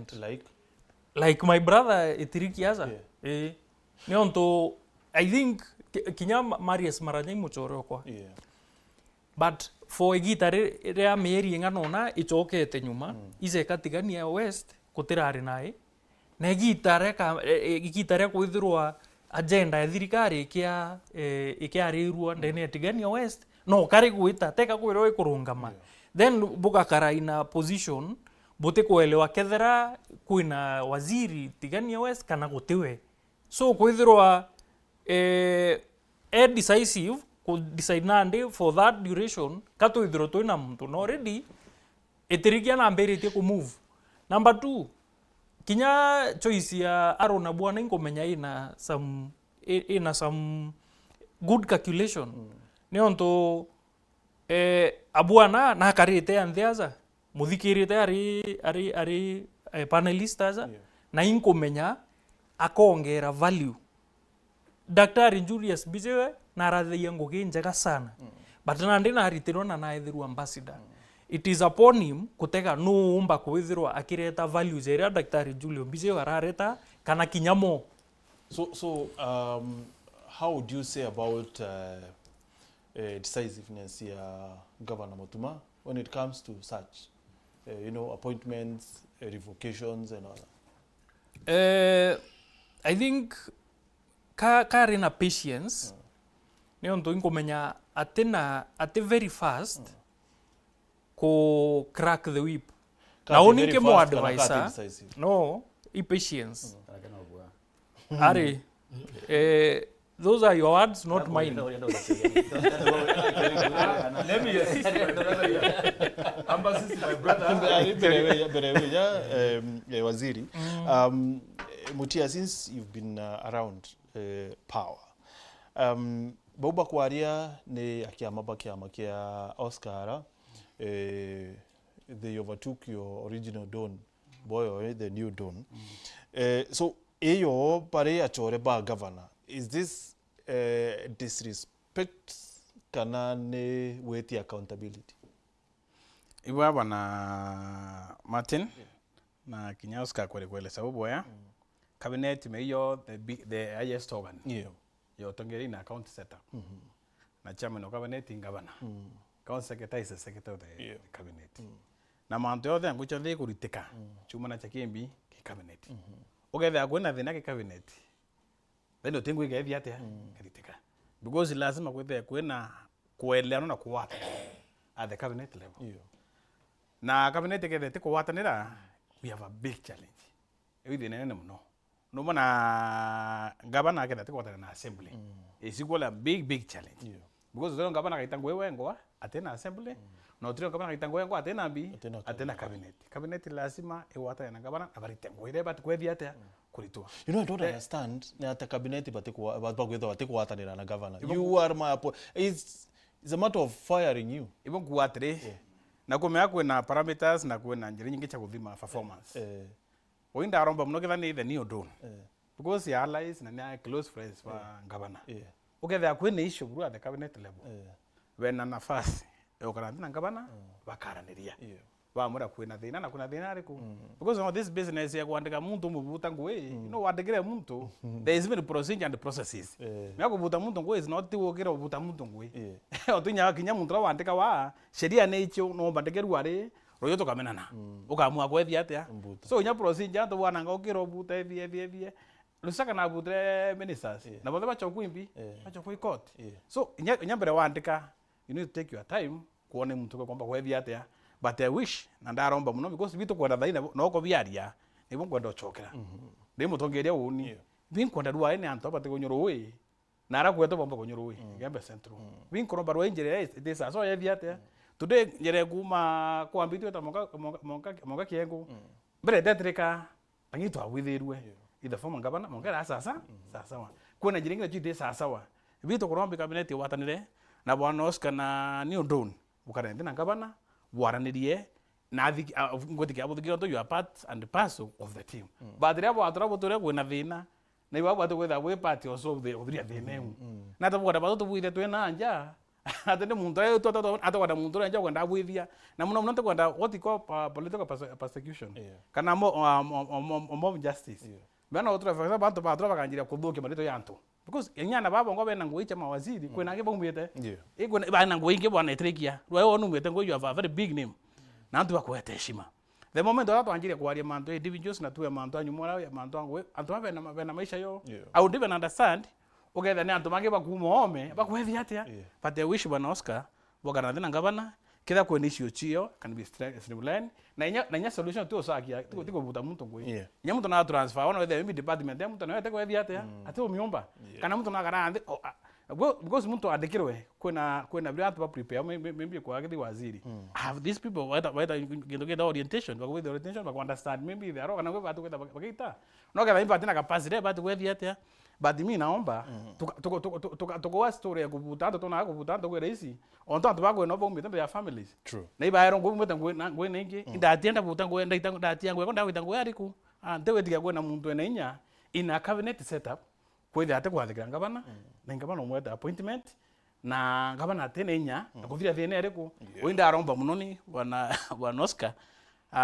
like my brother etirikiaza ni onto I think kinya Marius Maranyai muchoro kwa but for igitari ria meri ngano na ichokete nyuma ize katigania west kutirari nai na igitare kwithirwa agenda ya thirikari ikiarirwa ndene tigania West no kari gwita teka kwirwo ikurungama then bugakara ina position bote kuelewa kethera kwina waziri tigania West kana gutiwe so kwithirwa decisive ku decide nande for that duration kato ithiro toina muntu no already etirikia na mbere ku move. Number 2 kinya choice ya Arona bwana ingomenya ina some good calculation ni onto abwana na karite anthiaza muthikirite ari panelist aza na ingomenya akongera value Daktari Julius Bijewe na radhi ngugi njega sana but nandi na ritirwo na ethirwa ambassador it is upon him kutega no umba kwithirwa akireta values area Daktari Julius Bijewe arareta kana kinyamo. So how would you say about decisiveness ya Governor Mutuma when it comes to such appointments, revocations and all that? I think karina patience ni onto ingomenya ate very fast ko crack the whip na uninke mo advisor no patience are those are your words not mine. Let me assist my brother. Waziri Mutia, since you've been around power bauba kwaria ni akiama kia Oscar they overtook your original Don boy the new Don so eyo pare achore ba governor, is this disrespect kana ne weti accountability? Iwa bana Martin na kinya Oscar kwele sababu ya cabinet meyo the highest organ yo tongeri na account setup na chairman of cabinet ingabana account secretary is the secretary of the cabinet na manto yothe ngucho thi kuritika chuma na chakimbi ki cabinet ogetha kwena thina ki cabinet then utingu igethi atia kritika because lazima kwena kuelewana na kuwata at the cabinet level na cabinet igethe kuwatanira we have a big challenge ewi nene muno no mana gavana akethete kuwatana na assembly is equal a big challenge because the gavana kaitangwe wengo atena assembly no trio gavana kaitangwe wengo atena cabinet lazima iwatana na gavana abaritengwe ile bat kwethi atia kuritua. I don't understand na ata cabinet batikuwatanira na governor. You are my it's a matter of firing you. Ibon kuwatire na kumea kwena parameters na kwena njira nyingi cha kuthima performance. Oinda aromba muno kethani the new Don because ya allies na ni close friends wa governor uketha kwena issue bro at the cabinet level wena nafasi yokarana na governor bakaraniria bamura kwena thina na kuna thina ariku because of this business ya kuandika muntu mubuta ngwe wandikire muntu there is even procedure and processes na kubuta muntu ngwe is not wokira kubuta muntu ngwe otunya kinya muntu wandika wa sheria ne icho no bandikiru ari royo to kamenana ukamua kwethi atia so nya procedure to bwana ngokiro buta evie lusaka na butre ministers na bothe bachokwimbi bachokwi court so nya mbere wandika you need to take your time kuone muntu kwamba kwethi atia but I wish na ndaromba muno because bitu kwenda thaina no ko biaria nibo kwenda chokera ndimo tongeria uni bin kwenda ruwa ene anto bate kunyoro we na ara kweto bomba kunyoro we gembe centro bin kono barwa injire this aso ya biate today njere kuma kwa mbitu ta monga kiengo mbere detrika pangitwa withirwe ida forma ngabana monga sasa kuna jiringa jide sasa bitu korombi cabinet watanire na bwana Oscar na New Don bukarende na ngabana waranirie na ngotiki abuthikia to you are part and parcel of the team but rabo atrabo tore kwena thina na iwabo atwetha we part also of the thina na tabu kwenda bato buire twena anja atende muntu ayo atwada muntu anja kwenda buithia na muno muno kwenda what you call political persecution kana mob justice bana otro for example bato bakanjira kuthukia marito yantu because enyana babo ngo bena nguicha mawaziri kwena ke bongwete bana nguinge bwana etrekia rwa onu mwete ngo you have a very big name na ntu bakwete heshima the moment ora twanjire kwaria mantu individuals na tuwe mantu anyumora ya mantu angwe antu bena maisha yo au ndibe understand ugetha ni antu mangi bakuma ome bakwethi atia but I wish bwana Oscar bogana thina ngavana kitha kwe nisio chio can be streamline na nya solution tu osakia tiko buta muntu ngwe nya muntu na transfer ona wethe maybe department ya muntu na wethe kwethi atia ati umiomba kana muntu na gara because muntu andikirwe kwena bila atu prepare maybe kwa kithi waziri have these people waita get orientation with the orientation but understand maybe they are kana kwa atu bakita no kana impa tena capacity but kwethi atia but mimi naomba tuko story ya kuvuta tuna kuvuta kwa rahisi onto atu bako no bombe tembe ya families True. na iba ero ngwe ngwe nengi inda atienda vuta ngwe ndaita ndatia ngwe konda wita ngwe ariku ntewe tiga ngwe na muntu enenya in a cabinet setup kwethe ate kwathikira ngabana na ngabana omweta appointment na ngabana atenenya na kuthira thene ariku oinda aromba munoni bwana Oscar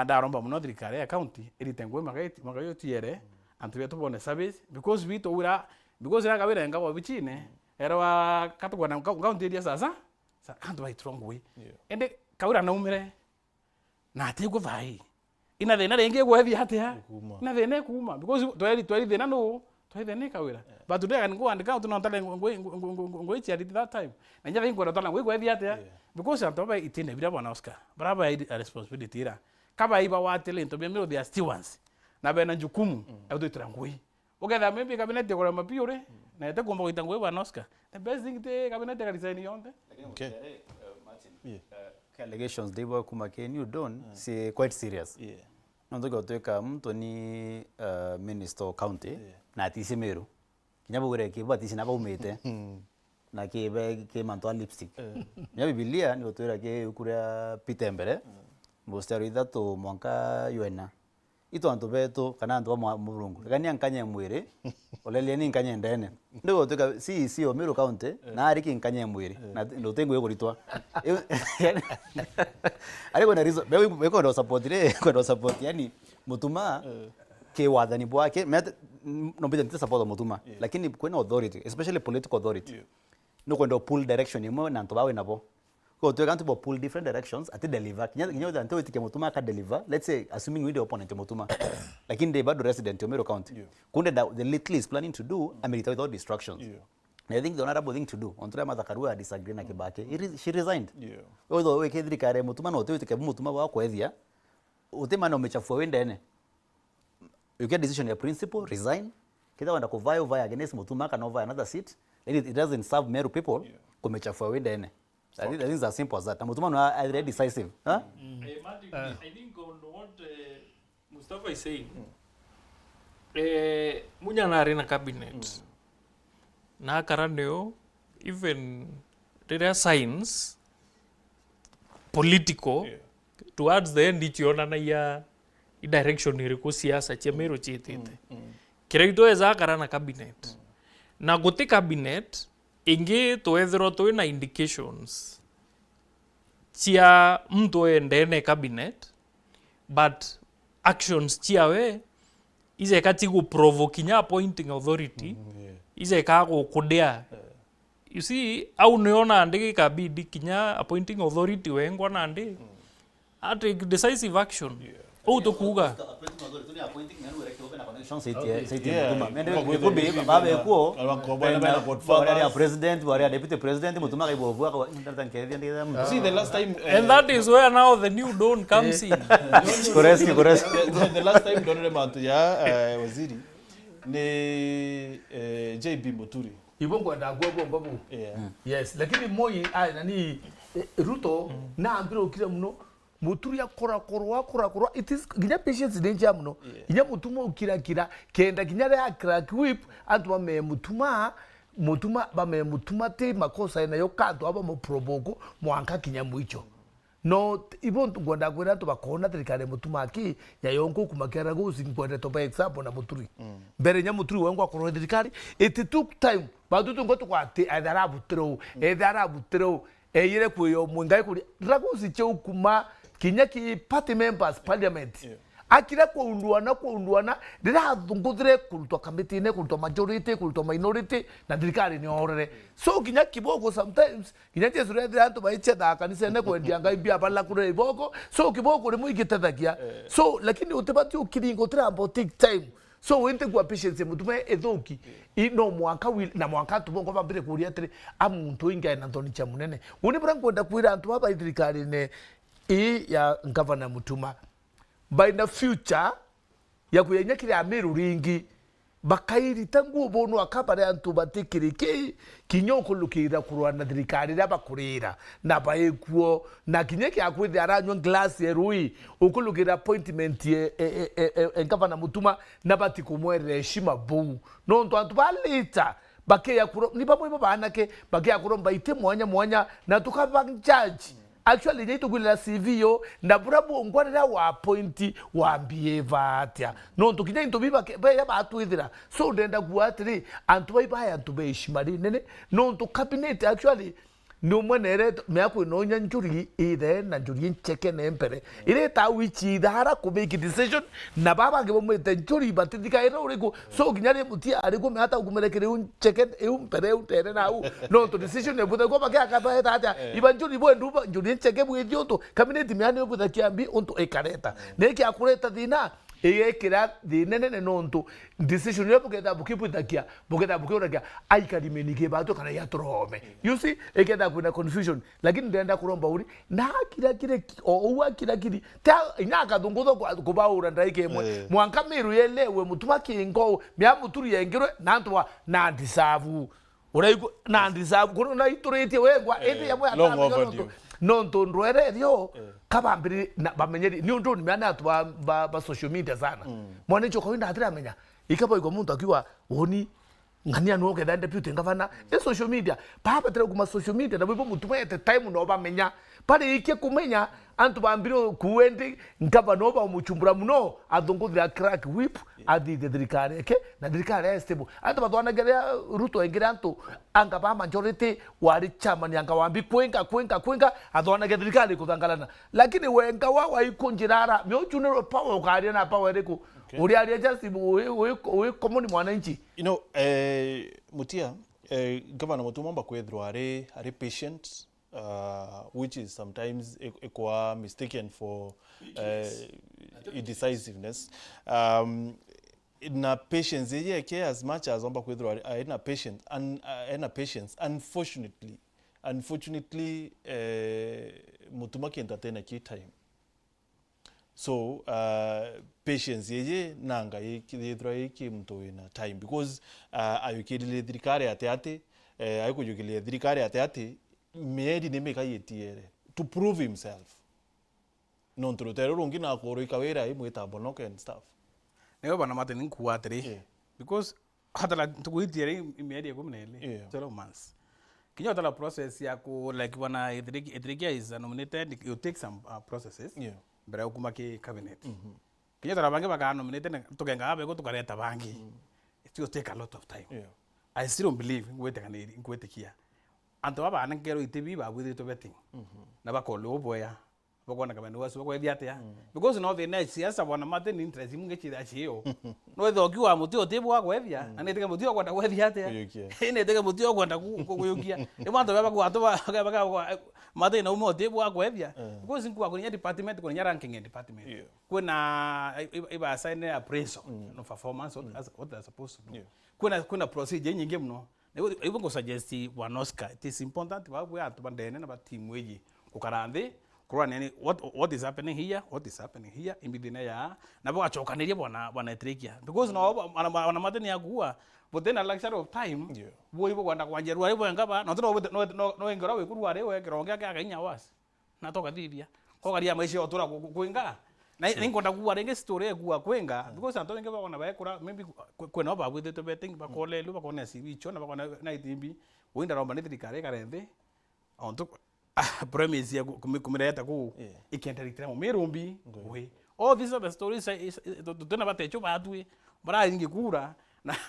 ndaromba muno thirikari ya county irite ngwe magayo tiere antu tubone service because we tora because ira kawira ngabo bichine era wa katukwa na county area sasa antu by strong way ende kawira na umire na atigo vai ina thina renge gwethi hatia ina thina kuma because twari thina no twari thina kawira but today kan go and count no tale ngwe chi at that time na nya vingo tala ngwe gwethi hatia because antu by itine bira bwana Oscar brava a responsibility ira kaba iba wa talent to be me they are stewards na bena jukumu auto trangui ugetha maybe cabinet kwa mapiore na ete komba itangwe bwana Oscar the best thing te cabinet ka design yonde okay Martin allegations they were kuma can you don c'est quite serious ndo goteka mtu ni minister county na Ciaca Meru kinyabo gure ke bati sina ba umete na ke manto lipstick nya Biblia ni gotera ke ukura pitembere mostari dato mwanka yuena ito antu beto kana antu wa murungu kani ankanye mwire olele ni nkanye ndene ndo toka CEO Meru County na ariki nkanye mwire na ndo tengo yego litwa ari kona rizo beko ndo support yani mutuma ke wadhani bwake no bident support mutuma lakini kwena authority especially political authority no kwenda pull direction imo na ntobawe nabo ko to can't pull different directions at deliver kinyo da nto itike mutuma ka deliver let's say assuming we the opponent mutuma lakini they bado resident of Meru County kunde the little is planning to do amerita without distractions I think the honorable thing to do on try Martha Karua disagree na Kibake she resigned although we kedri kare mutuma no to itike mutuma wa kwethia utema no mechafua wende ene you get decision ya principle resign kida wanda ko via against mutuma kana over another seat it doesn't serve Meru people kumechafua wende ene I think it's as simple as that. Mutuma no are decisive. Huh? I think on what Mustafa is saying, munya na arena cabinet. Na karaneo, even there are signs, political, towards the end ichiona na ya direction iriko siasa Ciaca Meru chitite. Kira eza karana cabinet. Na gote cabinet, inge toethro toina indications chia mtu endene cabinet but actions chiawe ize katigu provokinya appointing authority ize kago kudea you see au neona andike kabidi kinya appointing authority wengwa nandi at decisive action to kuga president deputy president mutuma kaibovu see the last time and that is where now the new dawn comes in correct the last time donore mantu ya waziri ni JB Muturi ibongo ndagwego mbabu yes lakini moi nani Ruto na ambiro kile mno Muturi ya kora it is ginya patience danger mno ginya mutuma ukira kenda ginya ya crack whip antu ba me mutuma te makosa ina yokato aba mo proboko mwanka kinya muicho no ibonto gwanda gwera to bakona terikare mutuma aki ya yonko kumakera go singwenda to by example na Muturi mbere nya Muturi wengo akoro terikari it took time badutu ngoto kwa te edarabu tro eyire kuyo mungai kuri rago siche ukuma kinya ki party members parliament akira kuunduana ndira thunguthire kurutwa kamiti-ine kurutwa majority kurutwa minority na thirikari ni orere so kinya kiboko sometimes kinya Jesu rethira antu baiche tha kanisa-ine kwendia ngai bia bala kure iboko so kiboko rimwe igitethagia so lakini utibati ukiringo tirambo take time so wente kwa patience mutume ethoki no mwaka na mwaka tubongo bambire kuria atiri amuntu inga na ndoni cha munene uni bra kwenda kwira antu baba thirikari ne ya governor Mutuma by the future ya kuyenyekira Meru ringi bakairi tangu bono akabare antu batikirike kinyoko lukira kurwana thirikari raba kurira na baekuo na kinyeke akwithia aranywa glass erui ukulukira appointment ye governor Mutuma na batikumwere heshima bou no ndo antu balita bakeya kuro ni bamwe babanake bakeya kuro baite mwanya na tukaba judge actually nito gwila CV yo na burabu ngwanira wa appoint wa behave atia no tukija into biba ya batu ithira so ndenda kuatri antu baiba antu be shimari nene no to cabinet actually no mwenere me no nyanjuri ide na njuri ncheke na empere ile ta wichi dara ku make decision na baba ngebo mwete njuri batidika era uriko so ginyare mutia ariko me hata kumelekere uncheke empere utere na u no to decision ne buda go baka akaba hata ibanjuri bo nduba njuri ncheke bwedioto cabinet me ane buda kiambi onto ekareta ne ki akureta dina kira dinene nonto decision yo bukeda bukipuitakia bukeda bukiurakia aikarimenike bato kana yatrome you see ekeda kuna confusion lakini ndenda kuromba uri na kire owa kiri ta inyaka dungudo kubaura ndaike mwanka Meru yelewe Mutuma kingo mya muturi yengiro nantwa na deserve uraiko na deserve kuno na iturete wegwa ete yamwe atatu nonto ndwere dio kabambiri bamenyeri ni ndo nimana atu ba social media sana mwana cyo kwinda atira amenya ikabo iko muntu akiwa woni ngania no keda deputy ngavana social media papa tira kuma social media na bibo Mutuma at time no bamenya pare ike kumenya antu bambiro kuendi ngava no ba muchumbura muno adongudira crack whip adi de drikare ke na drikare stable antu batwana gerea ruto engera antu anga ba majority wari chama ni anga wambi kwenga adwana ge drikare kutangalana lakini wenga wa ikonjirara myo junero power ukari na power reko uri ari just we common mwananchi Mutia governor Mutuma mba kwethwa are patient which is sometimes mistaken for indecisiveness na patience yeke as much as omba kwethwa ina patience unfortunately Mutuma ki entertain ki time so patience yeye nanga yithra yiki mtu ina time because ayukirile thirikari ate ayikujukirile thirikari ate meri ni meka yetiere to prove himself non trotero rungi na koro ikawera imweta bonoke and stuff nego bana mate ninku atri because hatala tukuitiere meri kumnele zero months kinyo tala process ya ku like bana etrikia is nominated you take some processes bra kumake cabinet kinyo tala bange baka nominated tukenga abe ko tukareta bangi it will take a lot of time I still don't believe ngwete kia anto baba anangero itebi ba with it betting na bakole oboya bakona kabane waso bakwe atia because no the next siasa bwana mate ni interest munge chira chio no thoki wa muti otebu wa kwethia na neteka muti okwenda kwethia atia ine teka muti okwenda kuyukia e mwanto baba kwa to baka mate na umo otebu wa kwethia because nku akonya department konya ranking department kuna iba assign appraisal no performance what they supposed to do kuna procedure nyingi mno even go suggest one Oscar it is important we are to bandene na team weji kukarande kurani what is happening here imbidine ya na bwa chokaniria bwana etrekia because no wana madeni ya kuwa but then a luxury of time bo ibo kwanda kwanjerwa ibo ngaba no engora we kurwa rewe kironge akanya was na toka thithia ko garia maisha otura kuinga na ningonda kuwa renge story kuwa kwenga because anto ngeba kona baekura maybe kwena ba with the betting bakole lu bakona CV chona bakona na itimbi winda romba ni thirikari karende onto premise ya kumireta ku ikenteritira mu Merumbi we all these are the stories tuna batecho batwe bara ingi kura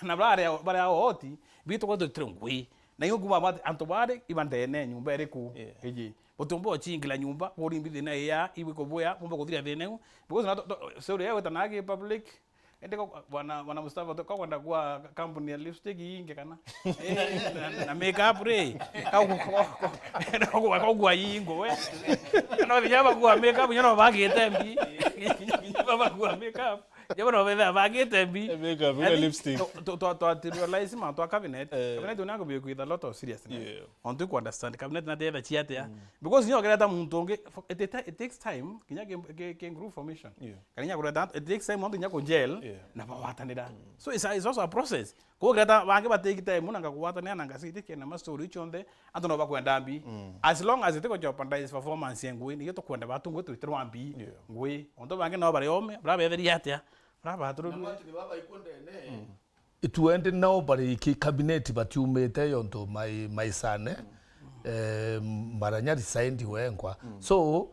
na bara hoti bito ko dotrongwe na yonguma anto bare ibandene nyumba ereku eji Botombo chingila nyumba bori mbi na ya iwe ko boya bomba ko thira thene because na sorry ya wetanage public ende ko wana Mustafa to kwenda kwa company ya lipstick inge kana na makeup re ko kwa yingo we no nyama kwa makeup nyama bagete mbi nyama kwa makeup Jabo no beba bagete mbi makeup na lipstick to realize ma to cabinet unako be with a lot of seriousness on to understand cabinet na deva chiate because you get that muntonge it takes time kinya ke group formation kanya ko that it takes time on nyako gel na bawatanira so it's also a process ko greta bange ba take time munanga kuwatana nanga siti ke na ma story chonde anto no bakwenda mbi as long as it ko jeopardize performance ngwe ni to kwenda batungo to itwa mbi ngwe onto bange no bare ome bra be yatia bra tru ituende nao bari ki cabinet batiumete yonto my son maranyari signed wenkwa so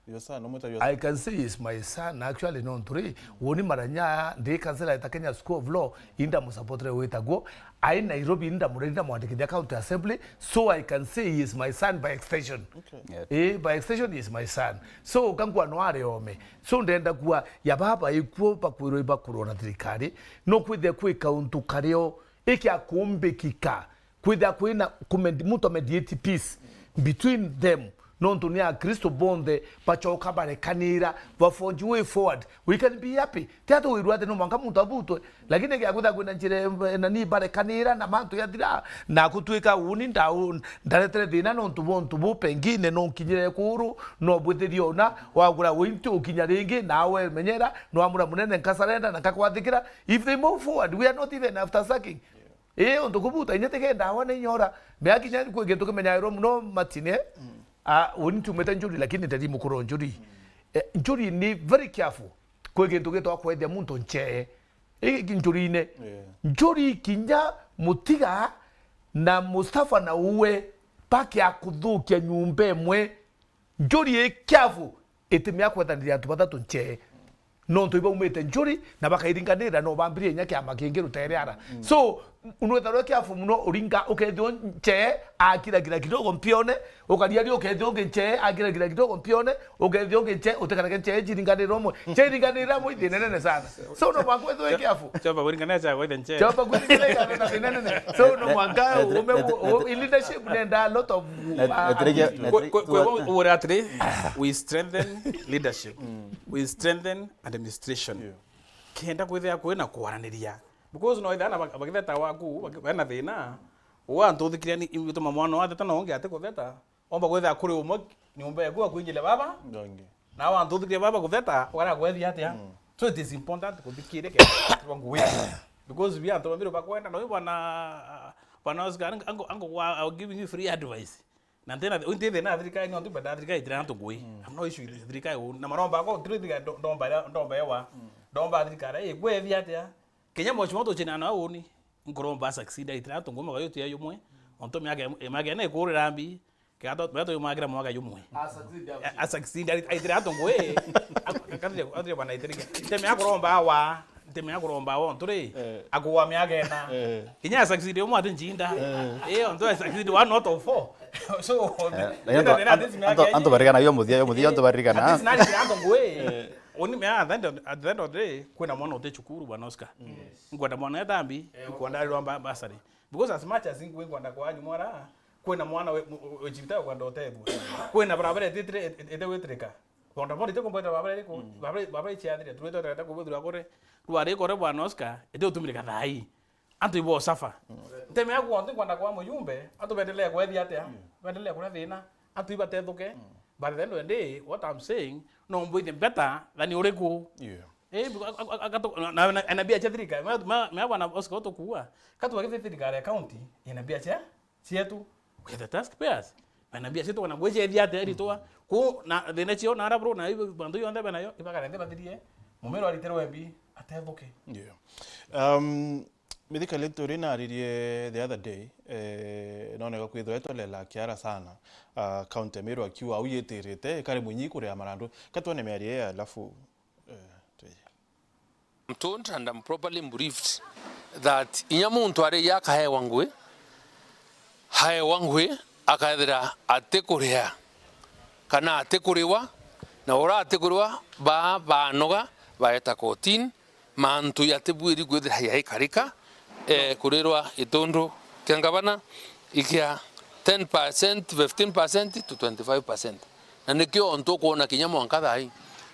your son, I can say is my son actually non three woni maranya de kansela ya Kenya School of Law inda musapotre wetago I Nairobi inda murenda mwandikia county assembly so I can say he is my son by extension by extension he is my son so kangwa noare ome so ndenda kuwa ya baba ikuo pakwiro ibakuro na thirikari no kwithe kwika untu kareo iki akumbe kika kwithe kwina muto mediate peace between them nonto ni a Kristo bonde pachoka barekanira bafonji way forward we can be happy tato wirwate no manga muntu abuto lakini yakutha kwina njire nani barekanira na mantu yathira na kutwika uni ndau ndaretere thina nonto bontu bu pengine no kinyire kuru no bwithirio na wagura winti ukinya ringi nawe menyera no amura munene nkasarenda na kakwathikira if they move forward we are not even after sucking ondo kubuta inyete ndawa ne nyora meakinya kwegetuke menyairo no matine woni tumeta njuri lakini tadi mukuro njuri njuri ni very careful kwegentu geto kwethia muntu nche njuri ne njuri kinya mutiga na Mustafa na uwe paki akuthukia nyumba emwe njuri careful itimya kwethanira antu batatu nche no ntu iba umete njuri na bakairinganira no bambirie nyake amakengeru tayari so unwetha rweke afu muno uringa ukethio nche akira kidogo mpione ukaria rio ukethio nche akira kidogo mpione ukethio nche utekana nche jiringanira mwe jiringanira mwe thinene sana so no mwangu etho weke afu choba kuringana cha kwetha nche choba kuringana na thinene so no mwanga in leadership nenda a lot of we strengthen leadership we strengthen administration kenda kwethia kwena kwaraniria because no ithana bagitheta waku bana thina wa ntuthikiria ni ituma mwana wa theta no ngi ate kutheta omba kwetha kuri umwe nyumba yaku akuinjile baba ndongi na wa ntuthikiria baba kutheta wara kwethia atia so it is important kuthikire ke wangu we because we are to mbiro bakwenda no bana Oscar ango giving you free advice na tena unti thina thirika ni ontu bada thirika itira ntugui I'm no issue thirika na maromba ko thirika ndomba yawa ndomba thirika kwethia atia Kenya mochimoto china na oni ngoromba succeed itira tungoma ga yote yomwe onto miage na ko rambi kato beto yomagira mwaga yomwe a succeed itira tungwe akadre bana itira teme akoromba wa ntore akuwa miage na Kenya succeed yomo atinjinda onto succeed one not of four so anto barigana yomuthia anto barigana this nani tungwe oni me at the end of the day kwena mwana ote chukuru bwana Oscar ngwenda mwana yatambi kwenda lwamba basari because as much as ngwenda kwa nyumara kwena mwana ojibita kwenda otebu kwena barabara ete wetreka kwenda mwana teko mbeta barabara chiadire tuweto tata kubudura kore ruare kore bwana Oscar ete utumire thai anto ibo safa teme yako onte kwenda kwa muyumbe anto bendelea kwethia atia bendelea kuna thina anto iba tethuke. But at the end of the day, what I'm saying, no more better than you go. Na bia chatrika, me wana Oscar to kuwa. Katu wakati thirikari county, ina bia cha chetu with the taxpayers. Na bia chetu wana gweje dia teri toa. Ku na the next year na ara bro na ibo bandu yonde bana yo ibaka nde bathirie. Mumero alitero embi atebuke. Mithika letu rina ririe the other day nonega kwithwa etolela kiara sana county Meru akiwa uyeterete kare munyi kuria marandu katone mearie alafu I'm told and I'm properly briefed that inyamuntu are yakahe wangwe akaethera atekuria kana atekuriwa na ora atekuriwa ba noga baeta kotin mantu yatebwiri gwethira yaikarika kurirwa itundu kiangabana ikia 10%, 15% to 25%. Na nikio onto kuona kinyamo ankadai.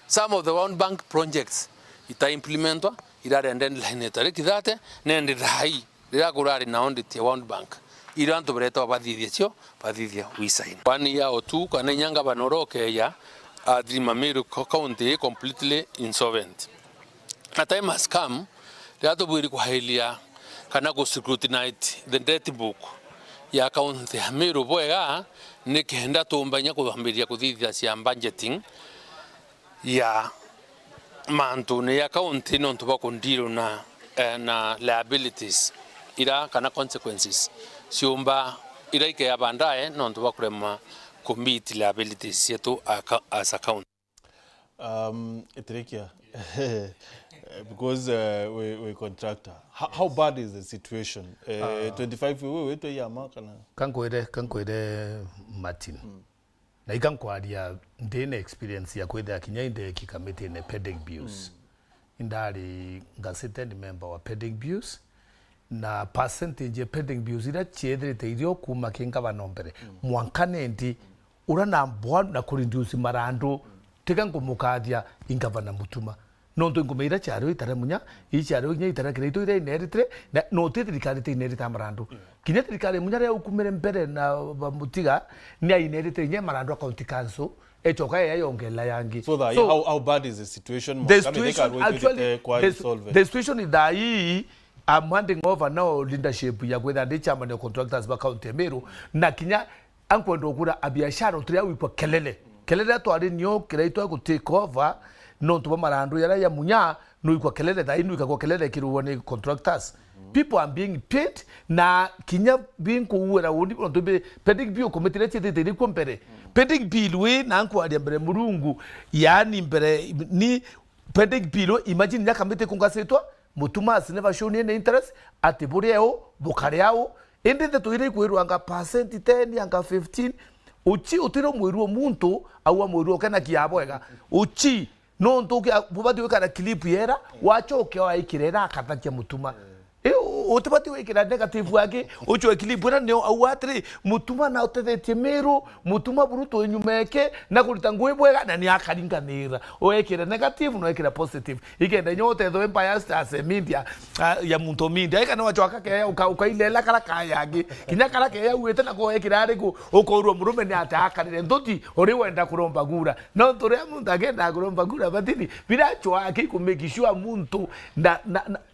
Some of the World Bank projects ita implementwa ira renden line tare kidate nende dai ira kurari na audit ya World Bank. Ira anto bereta badithia wisain. 1 year or 2 kana nyanga banoroke ya Ciaca county completely insolvent. A time has come that we require kana go scrutinize the debt book ya county ya Meru boega ni kenda tumbanya kuhambiria kuthithia cia budgeting ya mantu ne ya county no tuba kundiro na liabilities ira kana consequences siumba ira ike ya bandae no tuba kurema commit liabilities yetu as account Etrekia because we contractor how bad is the situation 25 we to ya makana kankoire Martin na ikankwaria ndine experience ya kwenda kinya inde kikamiti ne pending bills indari ngasetendi member wa pending bills na percentage pending bills ira chiedrete irio kuma kinga banombere mwankanendi urana mbwa na kurindusi marando tikangomukadia ingavana mutuma nonto ngomeira charo itara munya icharo nya itara kreito ire ineritre na no tetrikari te inerita marando kinya trikari munya ya ukumere mbere na mutiga ni inerite nya marando account council echoka ya yongela yangi so how bad is the situation the situation is that I'm handing over now leadership ya kwenda ndi chama ne contractors ba county Meru na kinya ankwendo kura abiashara turia wipo kelele twari nyo kireitwa ku take over no tuba marando yara ya munya no ikwa kelele da inu ikwa kelele kiruwa ni contractors people are being paid na kinya being kuwera wondi no to be pending bill committee tete ni kompere pending bill we na anko ali mbere murungu yani mbere ni pending bill imagine nya kamite kungasetwa mutuma never show any interest atibureo bukareo ende to ire kwirwa anga percent 10 anga 15 uchi utiro mwiruo muntu au mwiruo kana kiabwega uchi no ntoke bubati wekana clip yera wachoke wa ikirera akatakia mutuma utubati wekira negative wake ucho clip na ne au atri mutuma na utethetie Meru mutuma buruto nyumeke na kurita ngwebwega na ni akaringanira wekira negative no wekira positive igenda nyote tho empire stars media ya muntu media ikana wachoka ke ukailela karaka yake kinya karaka ya uete na kuwekira ariku ukorwo murume ni atakarire ndoti ori wenda kuromba gura no tore muntu agenda kuromba gura batini bila choa make sure muntu na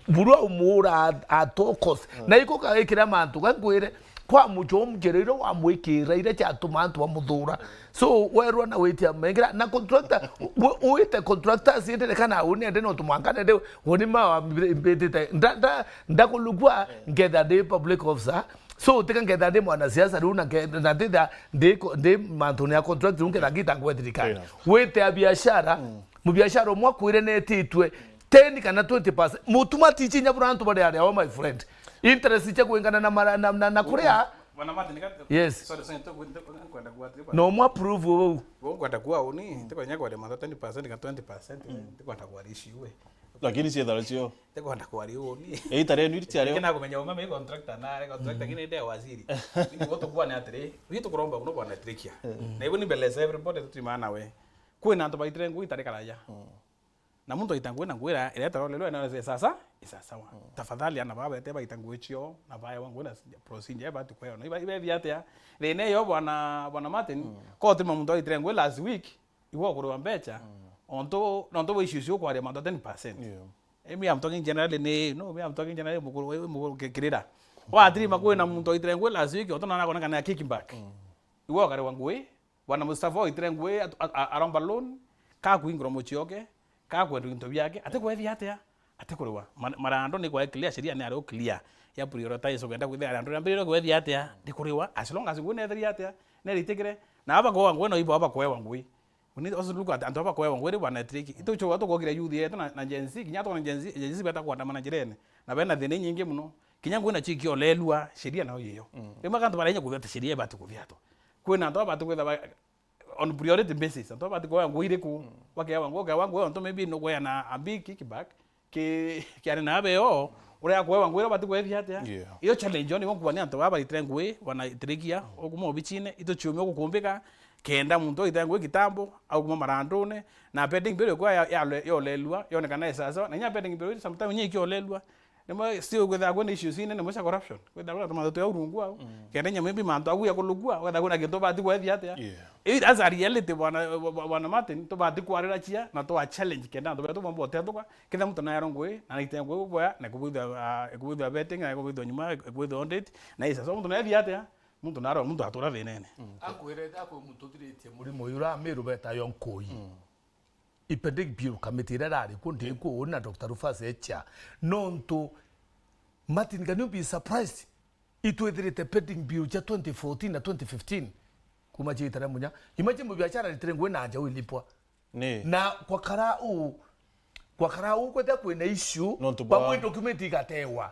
burua umura atokos na iko kaekira mantu kankwire kwa mucho mgerero wa mwikira ire cha tumantu wa muthura so werwa na wetia mengira na contractor uite contractor siende kana unende no tumangane de wonima wa mbetete ndakulugwa ngeda de public officer so ngeda de mwana siasa runa ngeda de mantu ya contractor ngeda gitangwe dirikani wete biashara mu biashara mwakwire netitwe 10 kana 20% mutuma tichi nyaburantu bade ya my friend interest cha kuingana na kurea wana mati nikati yes sorry kwenda kuwa no mo approve wo kwenda kuwa uni tiko nyako de 10% ka 20% kwenda kuwa rishiwe lakini si dhalachio kwenda kuwa uni tare ni tiare kina kumenya umama i contractor na contractor ngine de waziri ni woto kuwa na atre witu kuromba kuno bwana trikia na ibo ni beleza everybody tutimana we kwena ndo baitire ngui tare kala ya na muntu aitangwe na ngwira ileta lelo na sasa isasawa tafadhali ana baba eteba itangwe chio na baya wangu na procedure ba tukwe no ibe viatea rene yo bwana Martin ko tima muntu aitangwe last week iwo kurwa mbecha onto we issue kwa mando 10% emi am talking generally no me am talking generally mukuru kirira wa atiri makwe na muntu aitangwe last week otona na kona kana kicking back iwo kare wangu bwana Mustafa aitangwe aromba loan ka kuingro mochioke ka kwendu into byake ate kwethi atia ate kurwa marando ni kwa clear sheria ni ari clear ya prioritize ogenda kwithia arando ambiriro kwethi atia ndi kuriwa as long as ngune thiri atia ne ritikire na aba ko wangu no ibo aba kwewa ngui uni osu luka anto aba kwewa ngui bwana triki ito watu kokira youth yetu na jenzi kinya to na jenzi beta kwa ndamana jirene na bena thine nyingi muno kinya nguna chikio lelua sheria nayo yeyo ema kantu baranya kuthia sheria batu kuthiato kwina ndo batu kwitha on priority basis ndo batu kwa ngwire ku wake wangu ndo maybe no kwa na a big kickback ki ari na beo uria kwa ngwire batu kwa thiate iyo challenge oni kwa ni anto baba itengwe wana trekia okumo bichine ito chumi okukumbika kenda muntu itengwe kitambo au kuma marandone na pending bill kwa ya lelua yonekana sasa na nya pending bill sometimes nyiki olelua nemo still kwitha kuna issues ine nemo corruption kwitha kuna tomato ya urungu au kenda nya maybe manto agu ya kulugua kwitha kuna kinto bati kwa thiate it as a reality wana Martin to bati kwa rira chia na to a challenge kenda ndo beto mambo te tokwa kitha muntu na yarongwe na itengwe kwa na kubutha betting na kubutha nyuma kubutha on date na isa so muntu na thiate muntu naro muntu atura thinene akwirete ako muntu thiritie murimo yura Meru beta yonkoi ipending bill committee rari kundi ko na Dr. Rufus Echa nonto Martin, can you be surprised itwethirite pending bill cha 2014 na 2015 kuma chitara munya imagine mu biashara litrengwe na nja ulipwa na kwa karau kwete kwena issue kwa document igatewa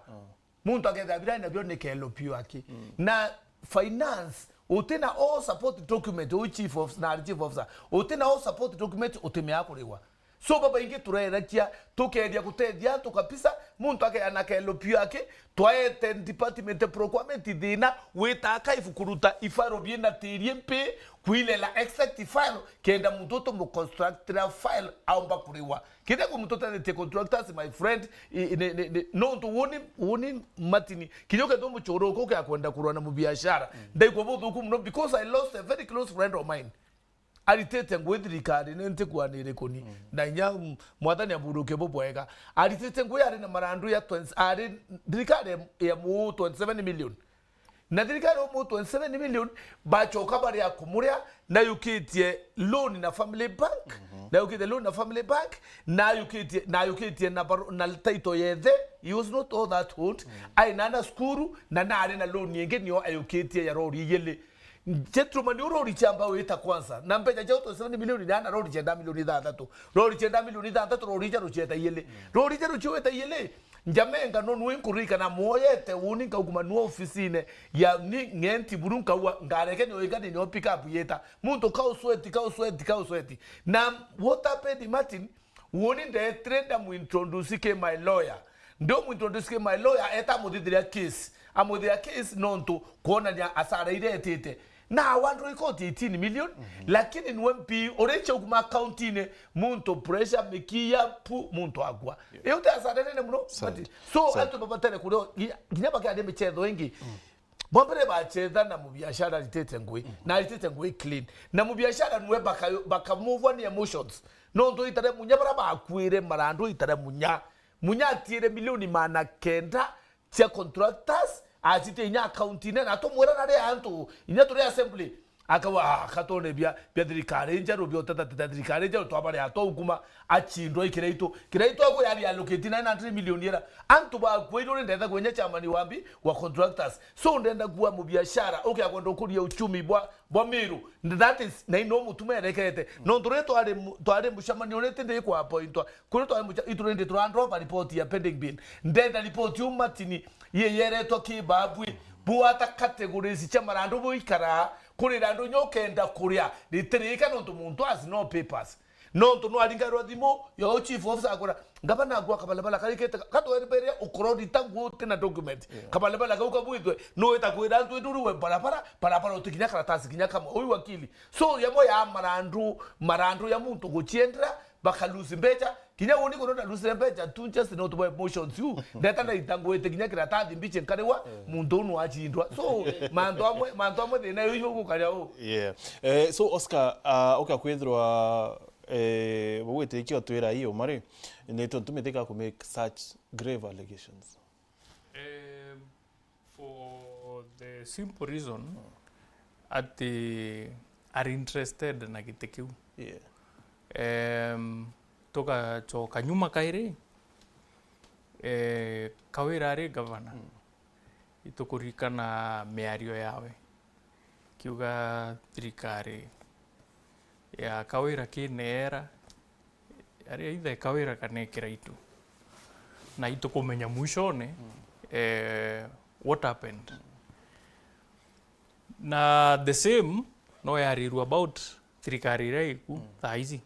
muntu agetha bila na byone kelo pio aki na finance utena all support document o chief of na chief officer utena all support document utemea kuliwa so baba ingi turerakia tukedia kutedia tukapisa muntu ake anakelo pio aki twaete department procurement thina witaka ifukuruta ifaro biena tiriempe kuilela exact file kenda mutoto mu constructor file au mbakuliwa kida ku mutoto te contractors my friend no to woni Martin kinyoke ndo muchoro ko ka kwenda kurwana mu biashara ndai ko bodu ku no because I lost a very close friend of mine aritete ngwethirikari nente kwanire koni na nya mwathani aburuke bobwega aritete ngweyari na marandu ya 20 ari thirikari ya mu 27 million na thirikari mu 27 million bachoka bari akumuria na yukitie loan na family bank na yukitie loan na family bank na yukitie na title yethe he was not all that old aina skuru na ari na loan yenge niyo ayukitie ya rori yele gentleman urori chamba wita kwanza na mbeja jauto 7 milioni na rori chenda milioni 3 rori chenda milioni 3 rori jaru cheta yele rori jaru chweta yele njamenga nonu inkurika na moyete uninka kuma no ofisine ya ni ngenti burunka wa ngareke no igani no pick up yeta muntu kausweti na what happened Martin woni the trader mu introduce ke my lawyer ndo mu introduce my lawyer eta mudhiria case nonto kuona ya asara ile etete na wandro ikoti 18 million lakini nwempi oreche kuma account ine muntu pressure mikia pu muntu agwa yote asara nene mno so atu baba tele kudo ginyaba kya dembe chezo wengi bombere bacheza na mu biashara litete ngwe na litete ngwe clean na mu biashara nwe baka move on emotions nonto itare munyabara bakwire marando itare munya tire milioni mana kenda tia contractors atite nya account ine na to mwera na re antu nya to re assembly akawa akatone bia thirikari njaro bia tata thirikari njaro to abare ato kuma achindwa kireito ako yari allocate 900 million yera antu ba kwiro ndenda kwenya chamani wambi wa contractors so ndenda kuwa mu biashara okay akwenda kuria uchumi bwa Meru that is na ino mutume rekete no ndoreto ale mushamani onete ndeye kwa point kuri to iturende to hand over report ya pending bill ndenda report Martin yeyere to kibabwi buata categories chamarando boikara kuri rando nyokenda kuria litirika no muntu has no papers no to no alinga thimo yo chief officer akora ngabana agwa kabalabala karikete katwereberia ukorodi tangu tena document kabalabala kauka buitwe no eta kwira ntu nduru we barabara utikinya karatasi kinya kama oyu wakili so yamo ya marandu ya muntu guchiendra bakalusi mbecha kinya woni ko lusi mbecha tu just not by emotions you data na itangu etikinya karatasi mbiche nkarewa muntu nu achindwa so manto amwe de na yo kukaria o so Oscar okay kwithwa wete ikio twira hiyo mari neto tumeteka ku make such grave allegations for the simple reason at the are interested na kitekiu toka choka nyuma kaire kawira ri governor itukurikana meario yawe kiuga thirikari ya kawira kinera ari ithe kawira kanekira itu na itu kumenya mwishone what happened na the same no yariru about thirikari raiku thaizi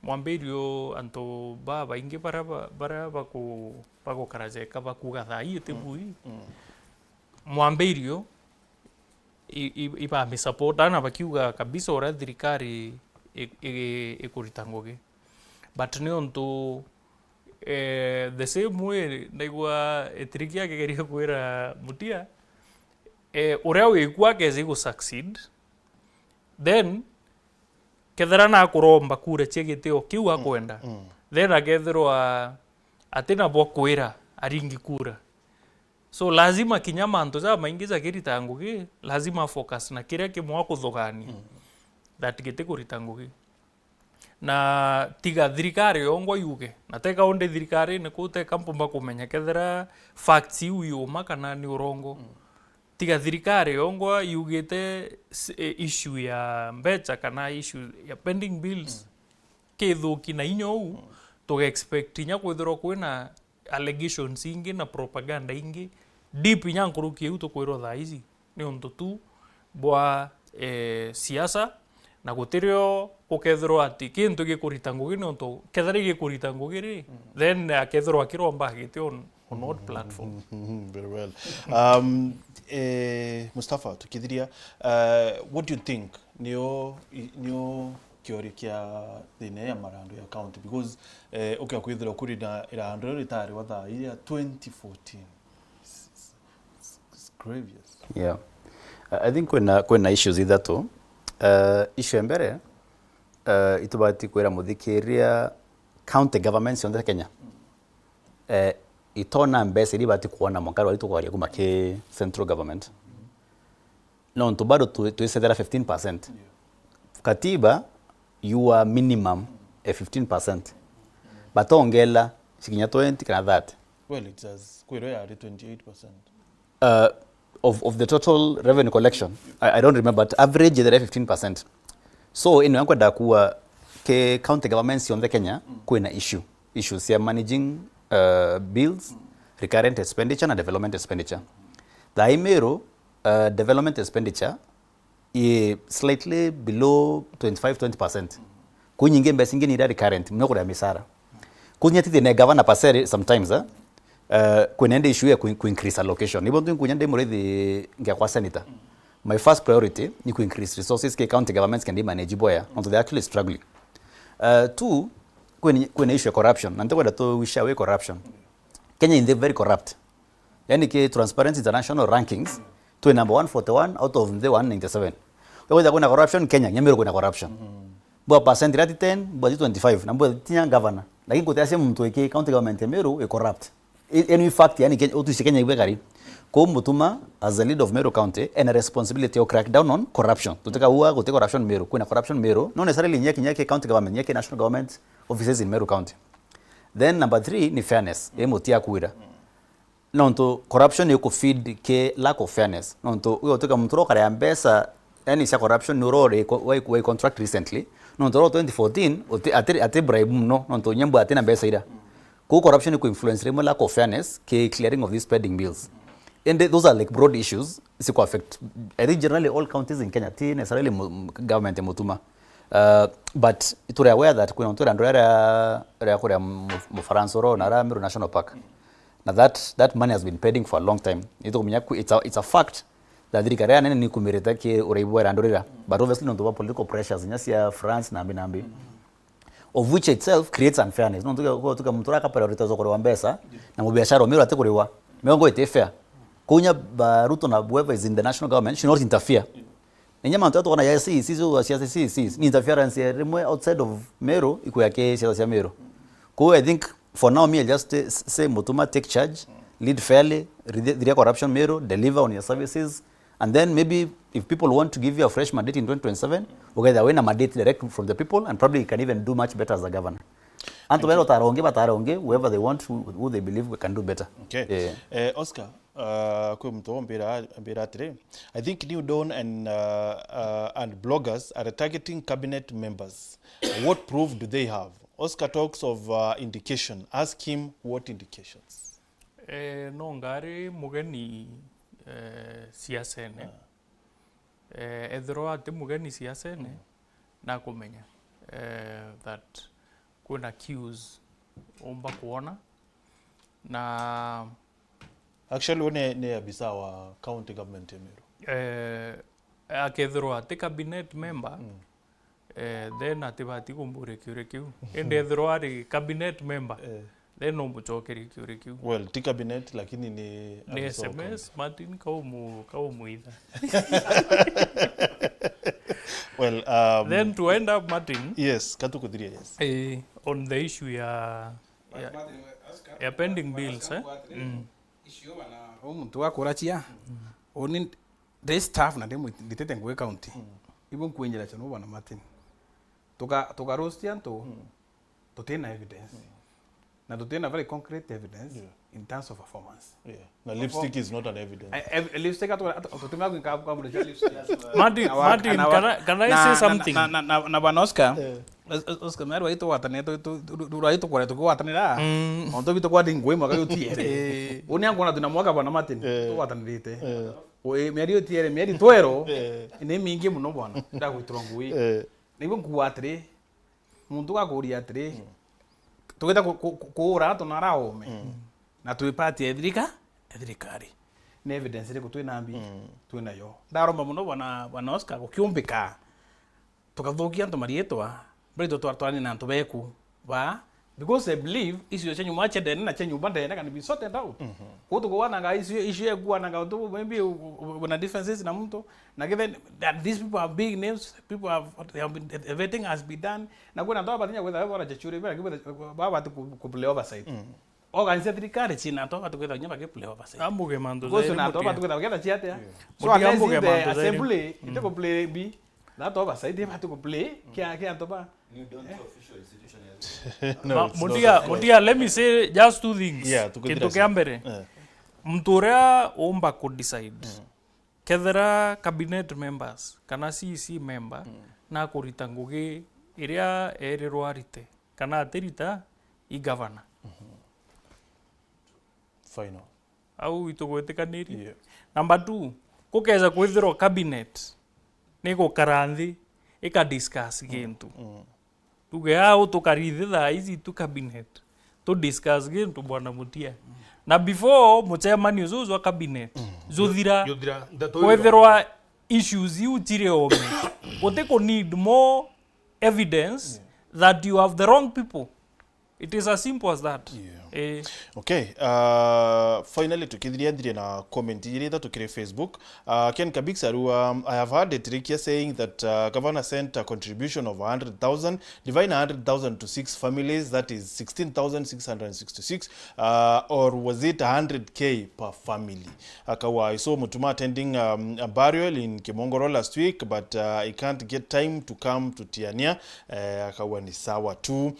mwambirio anto baba ingi bara bako karajeka bakuga thai tebui mwambirio iba me support ana bakiuga kabisa ora thirikari ikuritangoge but ne onto the same way naigua etrikia kegeria kwira mutia uria wikua kezi go succeed then kethera na kuromba kura chegiteo kiu akwenda then agethirwa atina bwa kwira aringi kura so lazima kinyama anto za maingiza kirita ngugi lazima focus na kiria kimwa kuthogani that gite kurita ngugi na tiga thirikari yongo yuge na teka onde thirikari ne kute kampumba kumenya kethera facts yuma kana ni urongo tiga thirikari yongo yugite issue ya mbecha kana issue ya pending bills kethuki na inyo to expect nya kwithiro kwina allegations ingi na propaganda ingi deep nya nkuruki uto kwiro thaizi ni untu tu bwa siasa na gutirio ukethiro ati kintu gikurita ngugi ni untu kethari gikurita ngugi ri then akethiro akiromba gite on odd platform. Very well. Mustafa, tukithiria, what do you think nio kiori kia thine ya marando ya county because okay kwithira kuri na irando ritari wa tha ya 2014 it's grievous. Yeah, I think when issues either to issue mbere itubati kwera muthikiria county governments on the Kenya itona mbese libati kuona mwakari walitukwaria kuma ke central government no ntubado tuisetera 15%. Katiba you are minimum 15%. Batongela sikinya 20 kana that. Well, it says kwero ya 28%. Of the total revenue collection. I don't remember, but average is 15%. So ino yankwenda kuwa ke county governments on the Kenya kuina issues ya managing bills, recurrent expenditure na development expenditure. The Meru development expenditure is slightly below 25-20%. Kunyinge mbesi ngi ni recurrent mnoko ya misara. Kunyati the governor pasere sometimes kuenende issue ya ku increase allocation. Nibo ndu kunyende murethi ngya kwa senator. My first priority ni ku increase resources ke county governments can manage boya until they actually struggling. Two, when issue corruption. Nanto kwenda to wish away corruption. Kenya is very corrupt. Yani ke Transparency International rankings to number 141 out of the 197. Kwa kuna corruption Kenya, Nyamiro kuna corruption. Bwa percent rate 10, bwa 25 na bwa tinya governor. Lakini kote sema mtu weke county government Meru e corrupt. In fact yani Kenya otu Kenya ibekari. Ko mutuma as the leader of Meru County and a responsibility to crack down on corruption. Tutaka uwa kote corruption Meru. Kuna corruption Meru, no necessarily nyake county government, nyake national government offices in Meru County. Then number 3 ni fairness. Emotia kuira. Nonto corruption yuko feed ke lack of fairness. Nonto uyo tuka mturo kare ambesa yani sia corruption nurore we contract recently. Nonto 2014 ate bribe no nonto nyambo atena mbesa ida. Ko corruption yuko influence remo lack of fairness ke clearing of these pending bills. And those are like broad issues. Siko affect I think generally all counties in Kenya ti necessarily government mutuma. But ituri aware that kuna mtu andora ya Mufaransoro na Meru National Park. Now that money has been pending for a long time. It's a fact that thirikari nene ni kumireta ke uraibu randorira. But obviously no political pressures nyasi France na binambi. Of which itself creates unfairness. No tuka mtura ka prioritize kwa mbesa na mubiashara Meru atekuriwa. Meongo ite fair. Kunya Ruto na whoever is in the national government should not interfere. Nyama mtu wana ya CC ni interference ya remwe outside of Meru iko yake siasa ya Meru. I think for now me I just say Mutuma take charge, lead fairly, the corruption Meru, deliver on your services, and then maybe if people want to give you a fresh mandate in 2027, okay, they win a mandate direct from the people and probably can even do much better as a governor. And to taronge whoever they want, who they believe we can do better. Okay. Yeah. Oscar, I think New Dawn and bloggers are targeting cabinet members. What proof do they have? Oscar talks of indication. Ask him what indications. No ngari mugeni siasa ene. ethirwo ati mugeni siasene na kumenya that kuna cues omba kuona na actually one ne abisa wa county government ya Meru akethirwo ati cabinet member then atibati kumbure kiure kiu ende ethirwo ari cabinet member then no muchokeri kiure kiu well ti cabinet lakini ni SMS Martin kaumu either well then to end up Martin yes katukuthiria yes on the issue ya pending bills issue bana mtu akora chia oni the staff na demo nditete ngwe county ibon kwenjera chano bana Martin toka roastian to tena evidence na to tena very concrete evidence in terms of performance na lipstick is not an evidence lipstick to tena kwa mreja lipstick Martin can I say something na bana Oscar Meru ito watane to duraito kwa to watane ra onto bito kwa dingwe maka yotie oni angona tunamwaga bana Martin to watane rite we meri otiere meri twero ne mingi muno bwana ndagwitrongu nibo kuatri muntu gakuria atri tugeta kuura tunaraome na twipati ethirikari ne evidence ri kutwina mbi twina yo ndaromba muno bwana Oscar gukiumbika tukathukia antu marietwa bali twatwani na antu beku ba because I believe issue chenyu mache dene na chenyu bande can be sorted out kuto kuwana nga issue ekuana nga to maybe kuna differences na mtu na given that these people are big names people have been everything has been done na kuna ndo abatinya kwenda bora jechuri baba ku play oversight organize serikali china to atukwenda nyamba ke play oversight ambuge mando zaidi na to atukwenda kwenda chiate so ambuge mando assembly iteko play b na to oversight ipatu ku play kia to ba you don't official institution no, Mutia, let me say just two things. Kintu kia mbere. Mtu uria omba ku decide. Kethera cabinet members kana CC member na kurita ngugi iria erirwo arite kana atirita I governor. Final. Au itugwitikanirie. Number 2, kukeza kwithirwo cabinet ni gukaranthi ika discuss gintu. Tuge au tukarithitha ici tu cabinet to discuss gintu bwana Mutia na before muchairman uzu wa cabinet zuthira kwethirwa issues you tire ome uteko need more evidence that you have the wrong people. It is as simple as that. Okay. Finally, tukidhiria na comment ileta tukire Facebook. Ken Kabiksaru, I have heard a trick here saying that governor sent a contribution of 100,000, divide 100,000 to 6 families, that is 16,666, or was it 100K per family? Akawa, I saw Mutuma attending a burial in Kimongoro last week, but he can't get time to come to Tiania. Akawa ni sawa tu.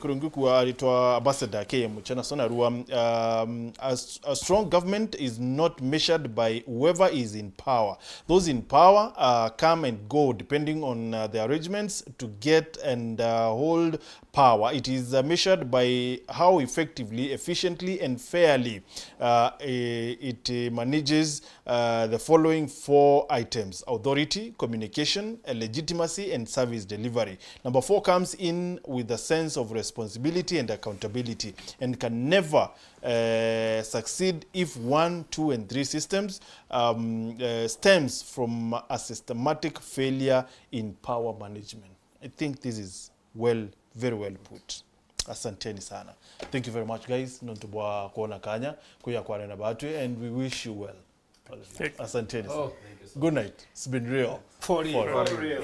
Kurunguku alitwa ambassador ke mchana sana ruwa a strong government is not measured by whoever is in power. Those in power come and go depending on the arrangements to get and hold power. It is measured by how effectively, efficiently and fairly it manages the following 4 items: authority, communication, legitimacy and service delivery. Number 4 comes in with a sense of responsibility and accountability and can never succeed if 1, 2 and 3 systems stems from a systematic failure in power management. I think this is very well put. Asanteni sana. Thank you very much guys. Nontubwa kuona kanya kuya kwa na batu and we wish you well. Asanteni sana. Good night. It's been real. For real. For real.